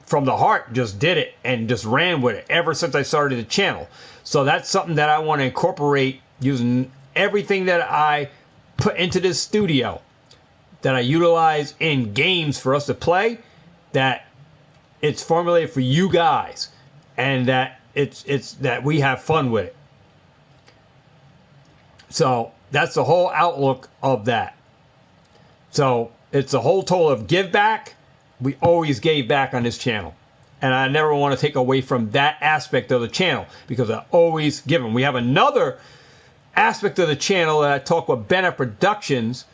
from the heart. Just did it and just ran with it ever since I started the channel. So that's something that I want to incorporate, using everything that I put into this studio, that I utilize in games for us to play, that it's formulated for you guys, and that it's that we have fun with it. So that's the whole outlook of that. So it's a whole total of give back. We always gave back on this channel, and I never want to take away from that aspect of the channel, because I always give them. We have another aspect of the channel that I talk with Bennett Productions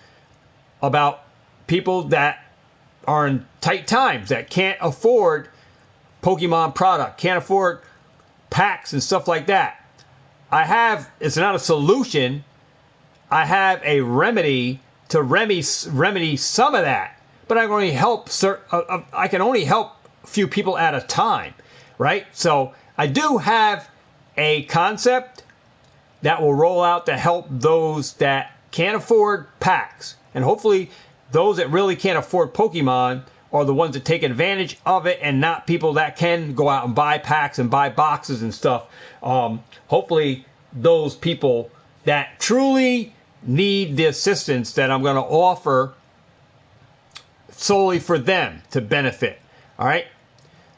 about people that are in tight times, that can't afford Pokemon product, can't afford packs and stuff like that. It's not a solution. I have a remedy to remedy some of that, but I can only help a few people at a time, right? So I do have a concept that will roll out to help those that can't afford packs, and hopefully those that really can't afford Pokemon are the ones that take advantage of it, and not people that can go out and buy packs and buy boxes and stuff. Hopefully those people that truly need the assistance that I'm going to offer solely for them to benefit. All right.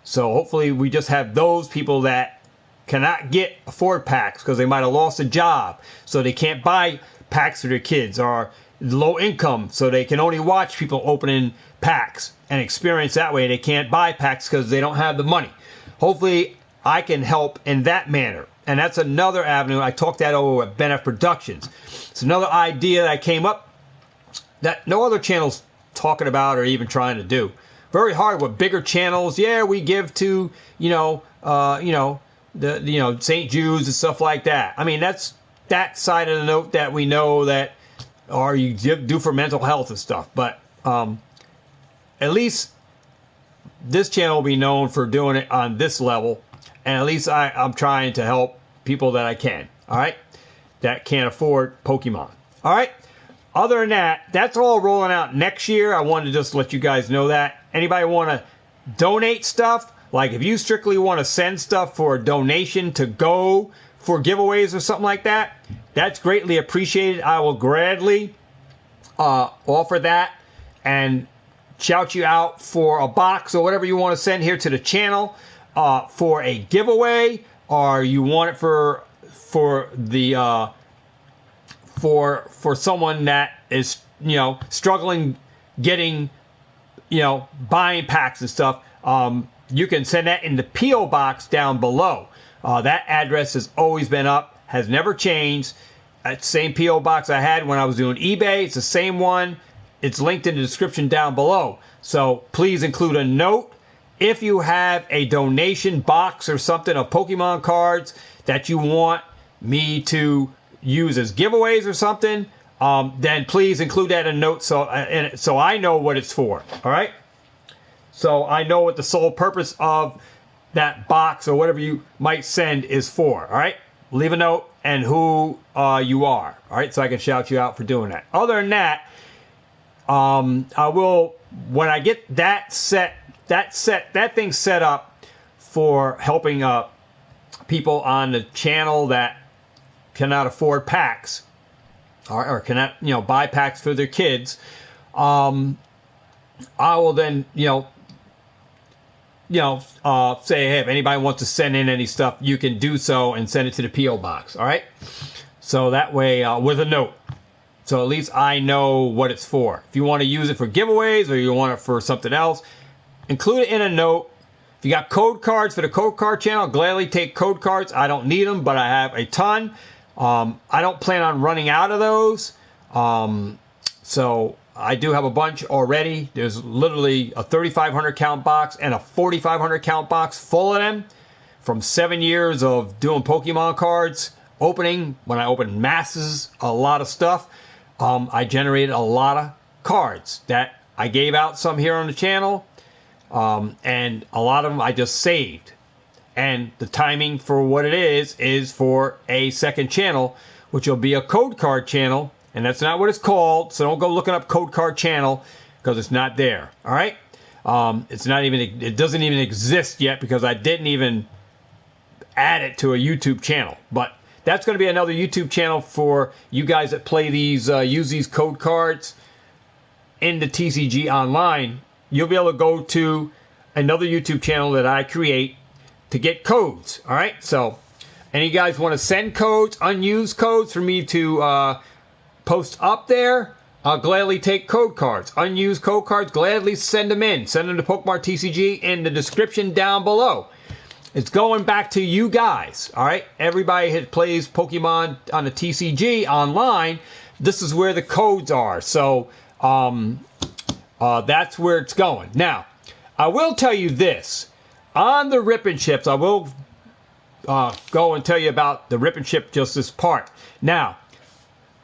So hopefully we just have those people that cannot afford packs because they might have lost a job, so they can't buy packs for their kids, or low income, so they can only watch people opening packs and experience that way. They can't buy packs because they don't have the money. Hopefully I can help in that manner. And that's another avenue. I talked that over with Bennett Productions. It's another idea that came up that no other channel's talking about or even trying to do. Very hard with bigger channels. Yeah, we give to, the St. Jude's and stuff like that. I mean, that's that side of the note that we know that, or you do for mental health and stuff. But at least this channel will be known for doing it on this level. And at least I'm trying to help people that I can, all right, that can't afford Pokemon. All right. Other than that, that's all rolling out next year. I wanted to just let you guys know that. Anybody want to donate stuff? Like if you strictly want to send stuff for a donation to go for giveaways or something like that, that's greatly appreciated. I will gladly offer that and shout you out for a box or whatever you want to send here to the channel for a giveaway, or you want it for someone that is struggling getting buying packs and stuff. You can send that in the P.O. box down below. That address has always been up, has never changed. That same P.O. box I had when I was doing eBay, it's the same one. It's linked in the description down below. So please include a note if you have a donation box or something of Pokemon cards that you want me to use as giveaways or something. Then please include that in a note so I know what it's for. All right. So I know what the sole purpose of that box or whatever you might send is for. All right. Leave a note and who you are. All right. So I can shout you out for doing that. Other than that, I will, when I get that thing set up for helping people on the channel that cannot afford packs or cannot buy packs for their kids. I will then, say, hey, if anybody wants to send in any stuff, you can do so and send it to the P.O. box. All right. So that way, with a note. So at least I know what it's for. If you want to use it for giveaways or you want it for something else, include it in a note. If you got code cards for the code card channel, I'll gladly take code cards. I don't need them, but I have a ton. I don't plan on running out of those. So I do have a bunch already. There's literally a 3,500 count box and a 4,500 count box full of them from 7 years of doing Pokemon cards, opening. When I opened masses, a lot of stuff, I generated a lot of cards that I gave out some here on the channel, and a lot of them I just saved. And the timing for what it is for a second channel, which will be a code card channel. And that's not what it's called, so don't go looking up Code Card Channel because it's not there. All right, it doesn't even exist yet because I didn't even add it to a YouTube channel. But that's going to be another YouTube channel for you guys that play these, use these code cards in the TCG online. You'll be able to go to another YouTube channel that I create to get codes. All right, so any guys want to send codes, unused codes for me to post up there, I'll gladly take code cards. Unused code cards, gladly send them in. Send them to Pokemart TCG in the description down below. It's going back to you guys, all right? Everybody that plays Pokemon on the TCG online, this is where the codes are. So that's where it's going. Now, I will tell you this. On the Rip and Chips, I will go and tell you about the Rip and Chip, just this part. Now,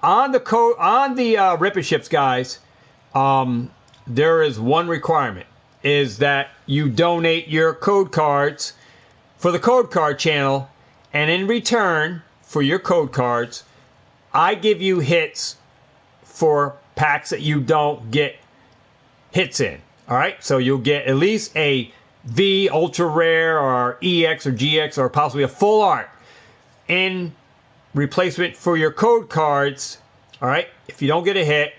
on the Rip and Chips, guys, there is one requirement, is that you donate your code cards for the code card channel, and in return for your code cards, I give you hits for packs that you don't get hits in. All right, so you'll get at least a V, ultra rare, or EX or GX, or possibly a full art in replacement for your code cards. All right, if you don't get a hit,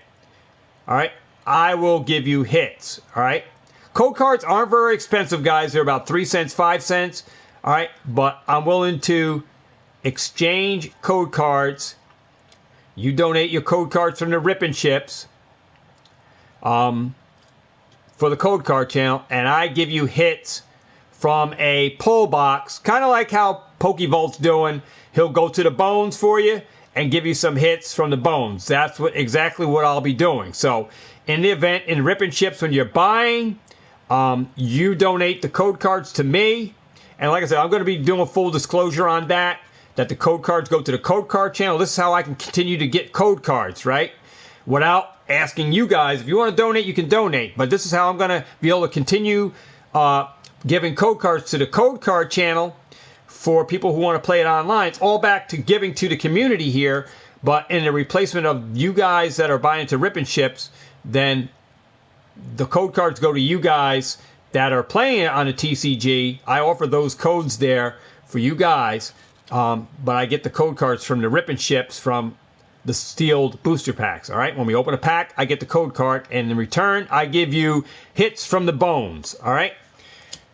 all right, I will give you hits. All right, code cards aren't very expensive, guys. They're about 3 cents, 5 cents. All right, but I'm willing to exchange code cards. You donate your code cards from the Rip and Chips for the code card channel, and I give you hits from a pull box, kind of like how Pokevolt's doing. He'll go to the bones for you and give you some hits from the bones. That's exactly what I'll be doing. So in the event, in Rip and Chips, when you're buying, you donate the code cards to me. And like I said, I'm going to be doing a full disclosure on that the code cards go to the code card channel. This is how I can continue to get code cards, right? Without asking you guys. If you want to donate, you can donate. But this is how I'm going to be able to continue giving code cards to the code card channel for people who want to play it online. It's all back to giving to the community here. But in the replacement of you guys that are buying into Rip and Chips, then the code cards go to you guys that are playing it on a TCG. I offer those codes there for you guys, but I get the code cards from the Rip and Chips from the sealed booster packs. All right, when we open a pack, I get the code card, and in return, I give you hits from the bones. All right,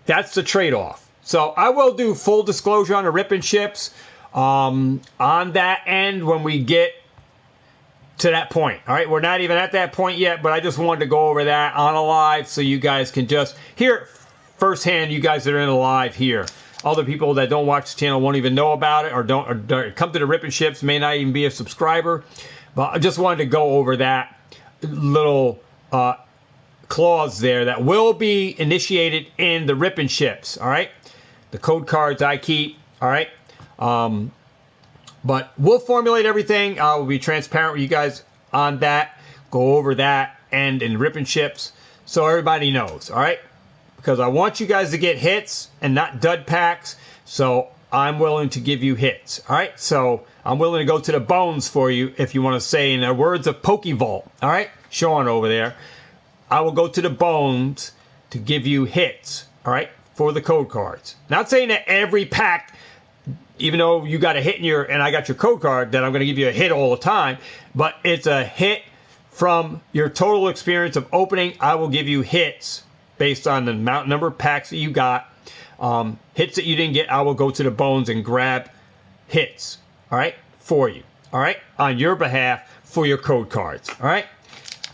that's the trade-off. So I will do full disclosure on the Rip and Chips on that end when we get to that point. All right, we're not even at that point yet, but I just wanted to go over that on a live so you guys can just hear it firsthand. You guys that are in a live here. Other people that don't watch the channel won't even know about it, or don't come to the Rip and Chips, may not even be a subscriber. But I just wanted to go over that little clause there that will be initiated in the Rip and Chips. All right, the code cards I keep. All right. But we'll formulate everything. I will be transparent with you guys on that. Go over that and in Rip and Chips so everybody knows. All right. Because I want you guys to get hits and not dud packs. So I'm willing to give you hits. All right. So I'm willing to go to the bones for you, if you want to say, in the words of Pokevolt. All right. Sean over there. I will go to the bones to give you hits. All right. For the code cards. Not saying that every pack, even though you got a hit in and I got your code card, that I'm going to give you a hit all the time. But it's a hit from your total experience of opening, I will give you hits based on the number of packs that you got. Hits that you didn't get, I will go to the bones and grab hits, all right, for you, all right, on your behalf for your code cards, all right.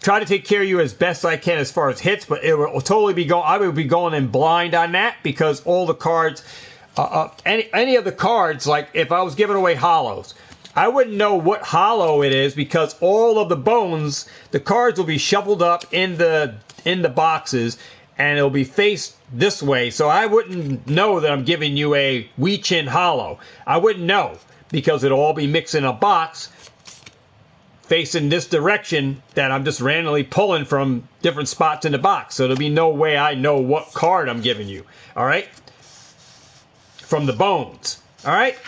Try to take care of you as best I can as far as hits, but it will totally be going. I would be going in blind on that because all the cards, any of the cards, like if I was giving away hollows, I wouldn't know what hollow it is because all of the bones, the cards will be shuffled up in the boxes, and it'll be faced this way. So I wouldn't know that I'm giving you a Wecome hollow. I wouldn't know because it'll all be mixed in a box facing this direction that I'm just randomly pulling from different spots in the box. So there'll be no way I know what card I'm giving you. All right? From the bones. All right?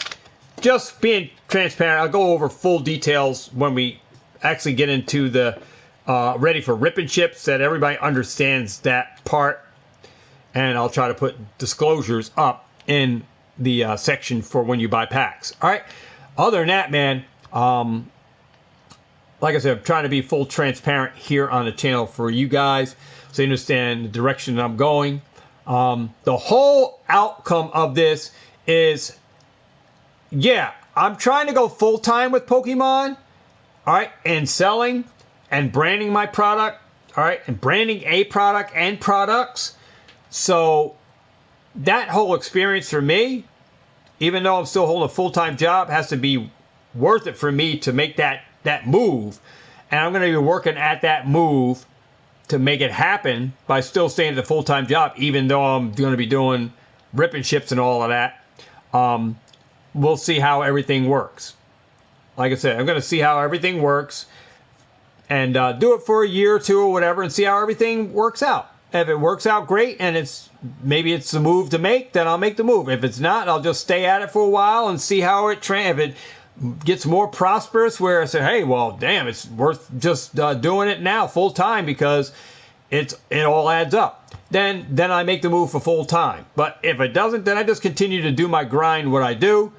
Just being transparent. I'll go over full details when we actually get into the ready for ripping chips, that everybody understands that part. And I'll try to put disclosures up in the section for when you buy packs. All right? Other than that, man, like I said, I'm trying to be full transparent here on the channel for you guys so you understand the direction that I'm going. The whole outcome of this is, yeah, I'm trying to go full-time with Pokemon, all right, and selling and branding my product, all right, and branding a product and products. So that whole experience for me, even though I'm still holding a full-time job, has to be worth it for me to make that move. And I'm going to be working at that move to make it happen by still staying at the full-time job, even though I'm going to be doing ripping ships and all of that. We'll see how everything works. Like I said, I'm going to see how everything works and do it for a year or two or whatever and see how everything works out. If it works out great and maybe it's the move to make, then I'll make the move. If it's not, I'll just stay at it for a while and see how if it gets more prosperous where I say, hey, well, damn, it's worth just doing it now full time because it all adds up. Then I make the move for full time. But if it doesn't, then I just continue to do my grind, what I do,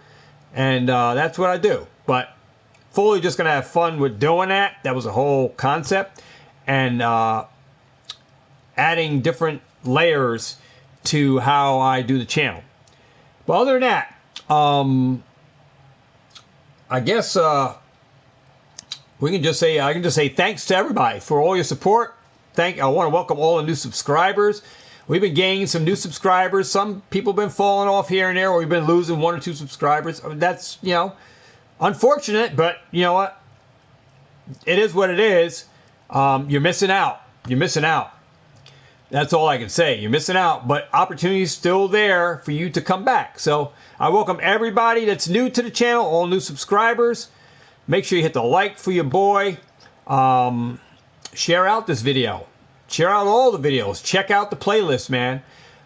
and that's what I do. But fully just going to have fun with doing that. That was the whole concept. And adding different layers to how I do the channel. But other than that, I guess we can just say I can just say thanks to everybody for all your support. I want to welcome all the new subscribers. We've been gaining some new subscribers. Some people have been falling off here and there, or we've been losing 1 or 2 subscribers. That's, unfortunate, but you know what? It is what it is. You're missing out. You're missing out. That's all I can say. You're missing out, but opportunity is still there for you to come back. So I welcome everybody that's new to the channel, all new subscribers. Make sure you hit the like for your boy. Share out this video. Share out all the videos. Check out the playlist, man.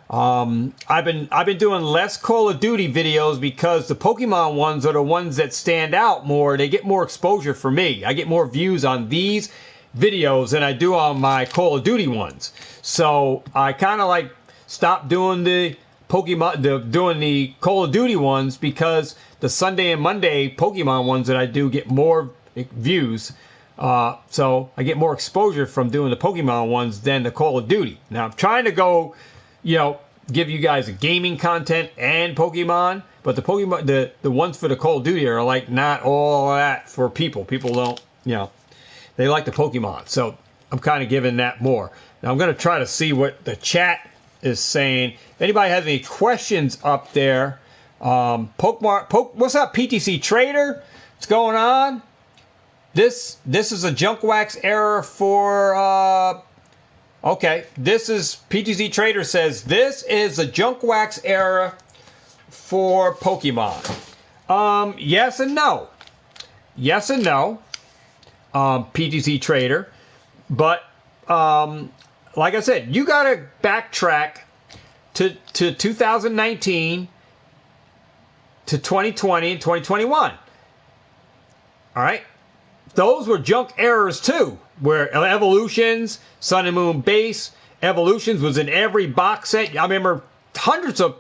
I've been doing less Call of Duty videos because the Pokemon ones are the ones that stand out more. They get more exposure for me. I get more views on these videos than I do on my Call of Duty ones. So I kind of like stopped doing the doing the Call of Duty ones because the Sunday and Monday Pokemon ones that I do get more views. So I get more exposure from doing the Pokemon ones than the Call of Duty. Now I'm trying to go, give you guys a gaming content and Pokemon, but the Pokemon, the ones for the Call of Duty are like not all that for people. People don't, they like the Pokemon. So I'm kind of giving that more. Now I'm going to try to see what the chat is saying. If anybody has any questions up there, Pokemart, what's up, PTC Trader? What's going on? This is a junk wax error for, okay, this is, PTC Trader says, this is a junk wax error for Pokemon. Yes and no. Yes and no, PTC Trader. But, like I said, you got to backtrack to 2019 to 2020 and 2021. All right? Those were junk errors too, where Evolutions, Sun and Moon Base, Evolutions was in every box set. I remember hundreds of,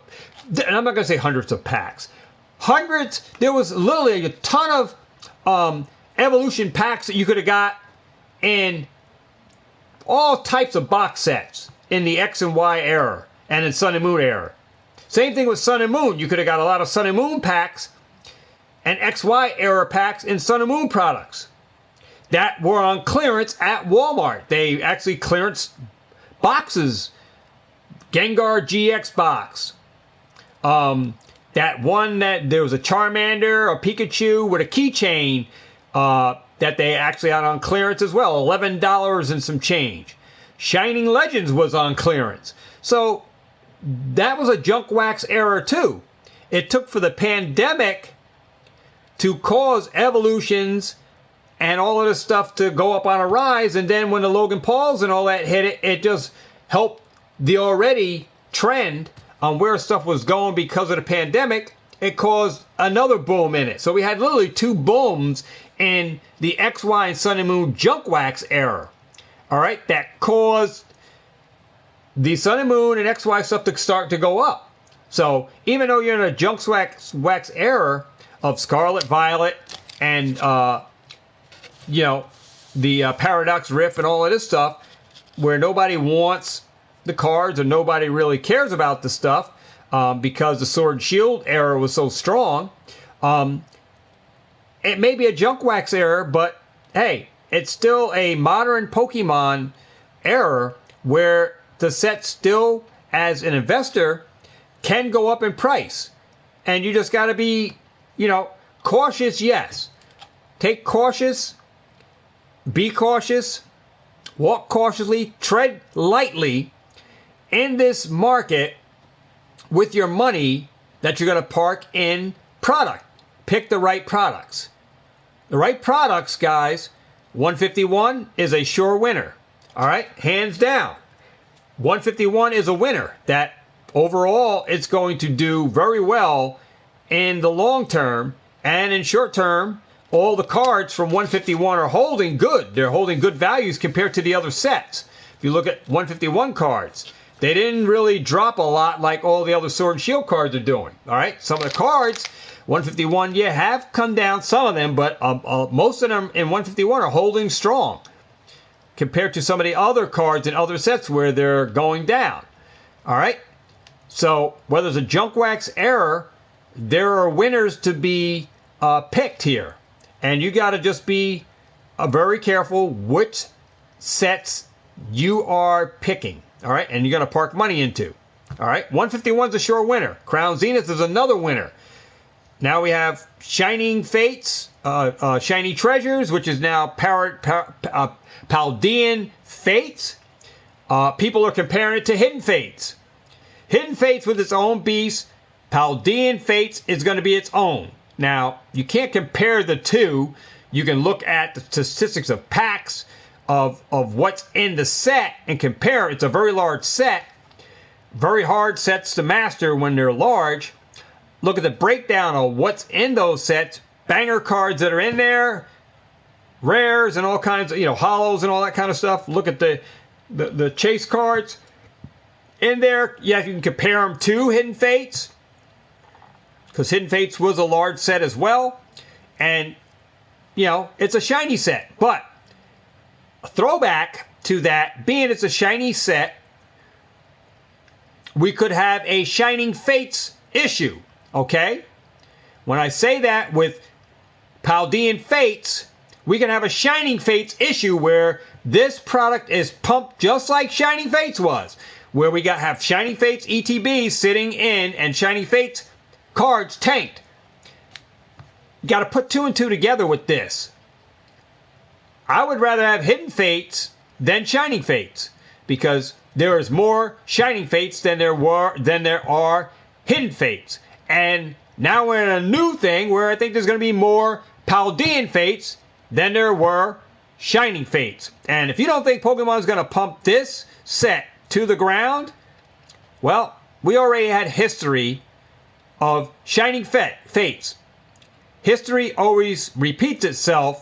and I'm not going to say hundreds of packs. Hundreds, there was literally a ton of Evolution packs that you could have got in all types of box sets in the X and Y era and in Sun and Moon era. Same thing with Sun and Moon. You could have got a lot of Sun and Moon packs and XY era packs in Sun and Moon products that were on clearance at Walmart. They actually clearance boxes. Gengar GX box. That one that there was a Charmander, a Pikachu with a keychain that they actually had on clearance as well. $11 and some change. Shining Legends was on clearance. So that was a junk wax era too. It took for the pandemic to cause evolutions and all of this stuff to go up on a rise. And then when the Logan Pauls and all that hit it, it just helped the already trend on where stuff was going because of the pandemic. It caused another boom in it. So we had literally two booms in the XY and Sun and Moon junk wax era. All right, that caused the Sun and Moon and XY stuff to start to go up. So even though you're in a junk wax era of Scarlet Violet and the Paradox Rift and all of this stuff, where nobody wants the cards or nobody really cares about the stuff because the Sword and Shield era was so strong. It may be a junk wax era, but hey, it's still a modern Pokemon era where the set still, as an investor, can go up in price. And you just got to be, cautious, yes. Be cautious, walk cautiously, tread lightly in this market with your money that you're going to park in product. Pick the right products. The right products, guys. 151 is a sure winner. All right, hands down. 151 is a winner that overall it's going to do very well in the long term, and in short term, all the cards from 151 are holding good. They're holding good values compared to the other sets. If you look at 151 cards, they didn't really drop a lot like all the other Sword and Shield cards are doing. All right, some of the cards, 151, have come down, some of them, but most of them in 151 are holding strong compared to some of the other cards in other sets where they're going down. All right, so whether it's a junk wax error, there are winners to be picked here. And you got to just be very careful which sets you are picking. All right, and you're going to park money into. All right, 151 is a sure winner. Crown Zenith is another winner. Now we have Shining Fates, Shiny Treasures, which is now Paldean Fates. People are comparing it to Hidden Fates. Hidden Fates with its own beast. Paldean Fates is going to be its own. Now, you can't compare the two. You can look at the statistics of packs of what's in the set and compare. It's a very large set. Very hard sets to master when they're large. Look at the breakdown of what's in those sets. Banger cards that are in there. Rares and all kinds of, holos and all that kind of stuff. Look at the chase cards in there. Yeah, you can compare them to Hidden Fates, because Hidden Fates was a large set as well. And, it's a shiny set. But a throwback to that, being it's a shiny set, we could have a Shining Fates issue. Okay? When I say that with Paldean Fates, we can have a Shining Fates issue where this product is pumped just like Shining Fates was. Where we have Shining Fates ETB sitting in and Shining Fates cards tanked. Got to put two and two together with this. I would rather have Hidden Fates than Shining Fates, because there is more Shining Fates than there are Hidden Fates. And now we're in a new thing where I think there's going to be more Paldean Fates than there were Shining Fates. And if you don't think Pokemon is going to pump this set to the ground, well, we already had history of Shining Fates. History always repeats itself.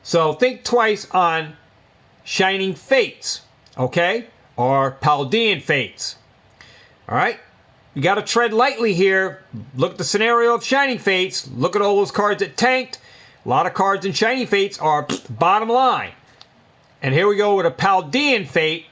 So think twice on Shining Fates, okay? Or Paldean Fates. All right? You got to tread lightly here. Look at the scenario of Shining Fates. Look at all those cards that tanked. A lot of cards in Shiny Fates are bottom line. And here we go with a Paldean Fate,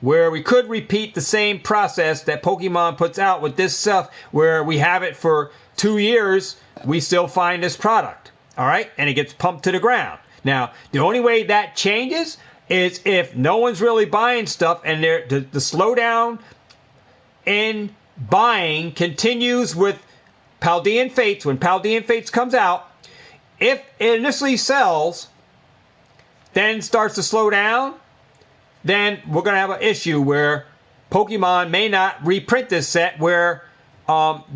where we could repeat the same process that Pokemon puts out with this stuff, where we have it for 2 years, we still find this product. All right? And it gets pumped to the ground. Now, the only way that changes is if no one's really buying stuff and the slowdown in buying continues with Paldean Fates. When Paldean Fates comes out, if it initially sells, then starts to slow down, then we're going to have an issue where Pokemon may not reprint this set, where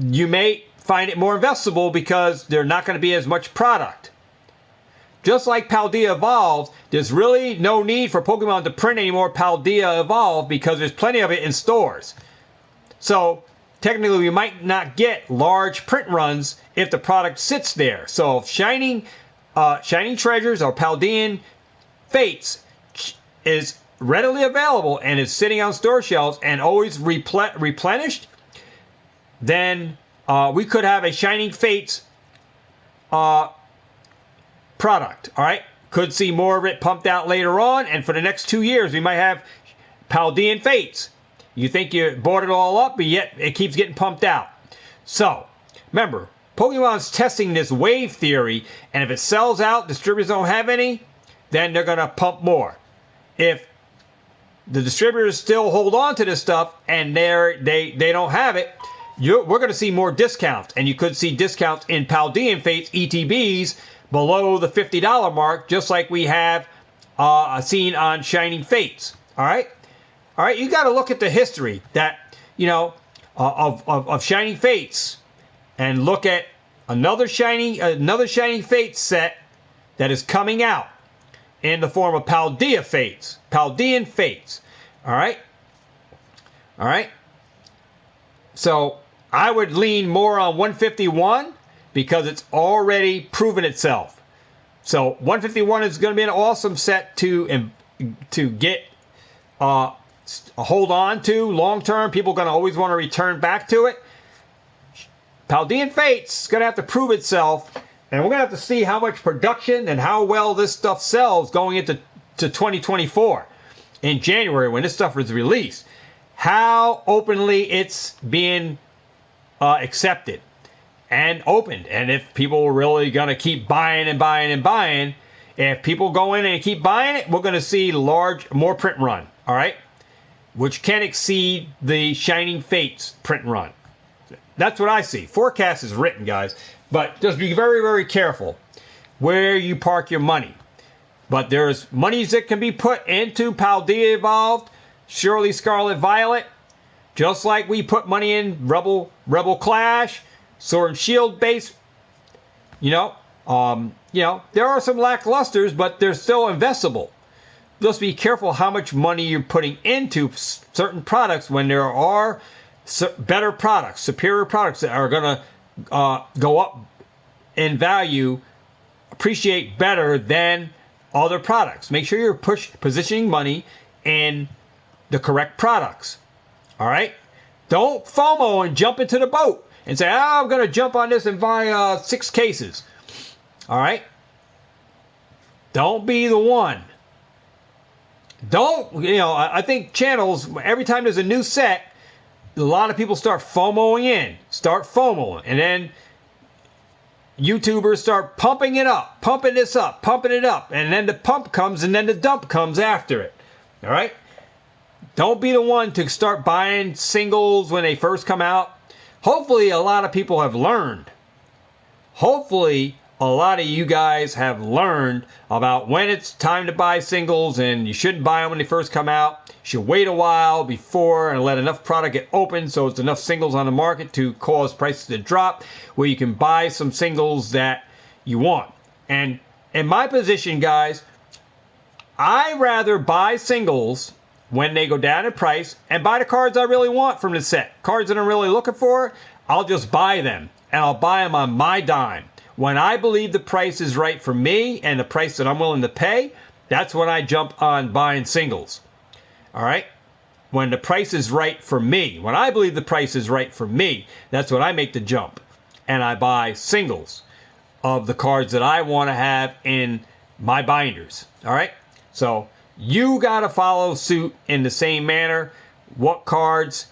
you may find it more investable because there's not going to be as much product. Just like Paldea Evolved, there's really no need for Pokemon to print any more Paldea Evolved because there's plenty of it in stores. So technically we might not get large print runs if the product sits there. So if Shining Treasures or Paldean Fates is readily available and is sitting on store shelves and always replenished, then we could have a Shining Fates product. All right, could see more of it pumped out later on, and for the next 2 years we might have Paldean Fates. You think you bought it all up, but yet it keeps getting pumped out. So remember, Pokemon's testing this wave theory, and if it sells out, distributors don't have any, then they're going to pump more. If the distributors still hold on to this stuff and they don't have it, we're going to see more discounts, and you could see discounts in Paldean Fates ETBs below the $50 mark, just like we have seen on Shining Fates. All right, you got to look at the history that of Shining Fates, and look at another Shining Fates set that is coming out in the form of Paldean Fates. All right. So I would lean more on 151 because it's already proven itself. So 151 is going to be an awesome set to get hold on to long term. People are going to always want to return back to it. Paldean Fates is going to have to prove itself, and we're going to have to see how much production and how well this stuff sells going into 2024 in January when this stuff is released. How openly it's being accepted and opened, and if people are really going to keep buying and buying and buying. If people go in and keep buying it, we're going to see more print run, all right, which can exceed the Shining Fates print run. That's what I see. Forecast is written, guys, but just be very, very careful where you park your money. But there's monies that can be put into Paldea Evolved, Surely Scarlet Violet, just like we put money in Rebel Clash, Sword and Shield base. There are some lacklusters, but they're still investable. Just be careful how much money you're putting into certain products when there are better products, superior products that are going to go up in value, appreciate better than other products. Make sure you're positioning money in the correct products. All right? Don't FOMO and jump into the boat and say, I'm going to jump on this and buy 6 cases. All right? Don't be the one. I think channels, every time there's a new set, a lot of people start FOMOing in. And then YouTubers start pumping it up, pumping this up, pumping it up. And then the pump comes and then the dump comes after it. All right? Don't be the one to start buying singles when they first come out. Hopefully a lot of people have learned. Hopefully a lot of you guys have learned about when it's time to buy singles, and you shouldn't buy them when they first come out. You should wait a while before and let enough product get open so it's enough singles on the market to cause prices to drop, where you can buy some singles that you want. And in my position, guys, I rather buy singles when they go down in price and buy the cards I really want from the set. Cards that I'm really looking for, I'll just buy them, and I'll buy them on my dime. When I believe the price is right for me and the price that I'm willing to pay, that's when I jump on buying singles. All right? When the price is right for me, when I believe the price is right for me, that's when I make the jump and I buy singles. of the cards that I want to have in my binders. All right? So you got to follow suit in the same manner. What cards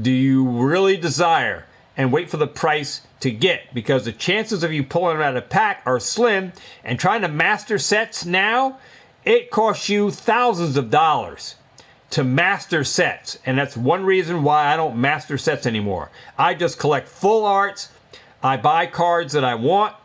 do you really desire? And wait for the price to get, because the chances of you pulling them out of the pack are slim. And trying to master sets now, it costs you thousands of dollars to master sets. And that's one reason why I don't master sets anymore. I just collect full arts. I buy cards that I want.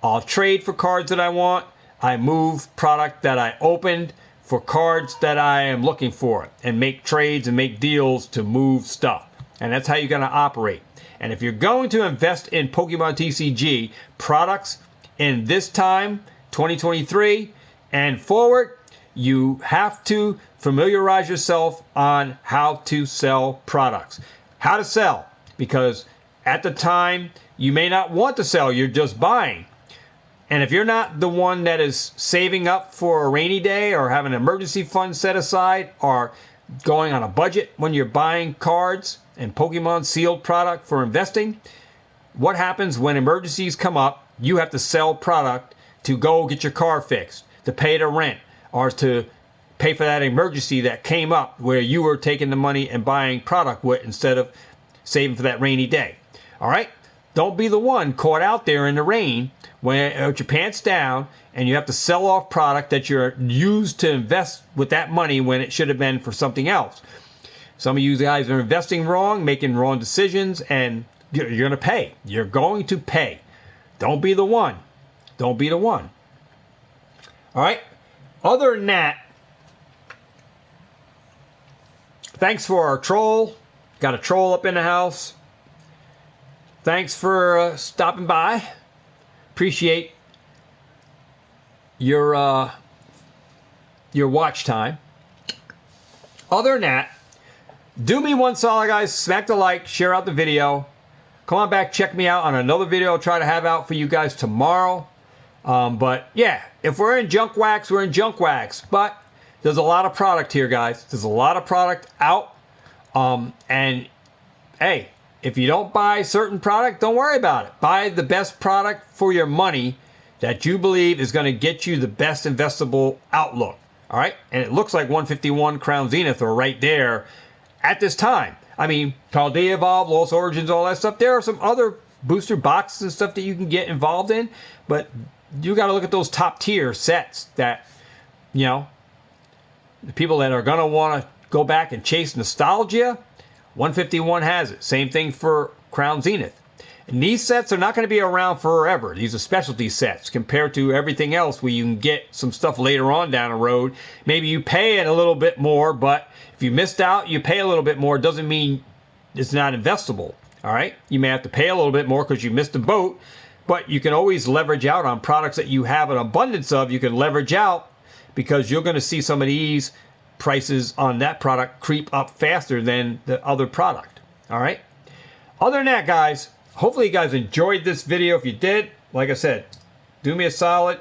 I'll trade for cards that I want. I move product that I opened for cards that I am looking for, and make trades and make deals to move stuff. And that's how you're going to operate. And if you're going to invest in Pokemon TCG products in this time, 2023 and forward, you have to familiarize yourself on how to sell products. How to sell, because at the time you may not want to sell, you're just buying. And if you're not the one that is saving up for a rainy day, or have an emergency fund set aside, or going on a budget when you're buying cards and Pokemon sealed product for investing, what happens when emergencies come up? You have to sell product to go get your car fixed, to pay the rent, or to pay for that emergency that came up where you were taking the money and buying product with instead of saving for that rainy day. All right? Don't be the one caught out there in the rain with your pants down, and you have to sell off product that you're used to invest with that money when it should have been for something else. Some of you guys are investing wrong, making wrong decisions, and you're going to pay. You're going to pay. Don't be the one. Don't be the one. All right? Other than that, thanks for our troll. Got a troll up in the house. Thanks for stopping by. Appreciate your watch time. Other than that, do me one solid, guys. Smack the like, share out the video. Come on back, check me out on another video I'll try to have out for you guys tomorrow. But yeah, if we're in junk wax, we're in junk wax. But there's a lot of product here, guys. There's a lot of product out. And hey, if you don't buy certain product, don't worry about it. Buy the best product for your money that you believe is going to get you the best investable outlook. All right? And it looks like 151 Crown Zenith are right there at this time. I mean, Paldea Evolve, Lost Origins, all that stuff. There are some other booster boxes and stuff that you can get involved in. But you got to look at those top tier sets that, you know, the people that are going to want to go back and chase nostalgia. 151 has it. Same thing for Crown Zenith. And these sets are not going to be around forever. These are specialty sets compared to everything else where you can get some stuff later on down the road. Maybe you pay it a little bit more, but if you missed out, you pay a little bit more. It doesn't mean it's not investable. All right? You may have to pay a little bit more because you missed the boat, but you can always leverage out on products that you have an abundance of. You can leverage out because you're going to see some of these prices on that product creep up faster than the other product. All right? Other than that, guys, hopefully you guys enjoyed this video. If you did, like I said, do me a solid,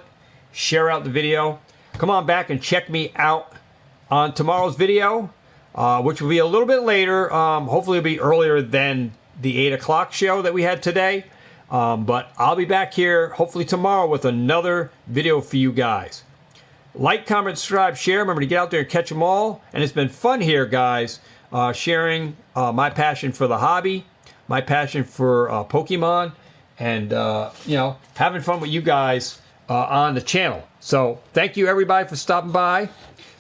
share out the video. Come on back and check me out on tomorrow's video, which will be a little bit later. Hopefully it'll be earlier than the 8 o'clock show that we had today. But I'll be back here hopefully tomorrow with another video for you guys. Like, comment, subscribe, share. Remember to get out there and catch them all. And it's been fun here, guys, sharing my passion for the hobby, my passion for Pokemon, and, you know, having fun with you guys on the channel. So thank you, everybody, for stopping by.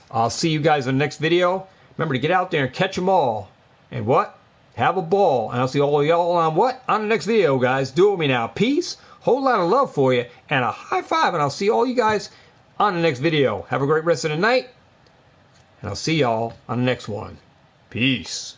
I'll see you guys in the next video. Remember to get out there and catch them all. And what? Have a ball. And I'll see all of y'all on what? On the next video, guys. Do it with me now. Peace. Whole lot of love for you. And a high five. And I'll see all you guys on the next video. Have a great rest of the night, and I'll see y'all on the next one. Peace.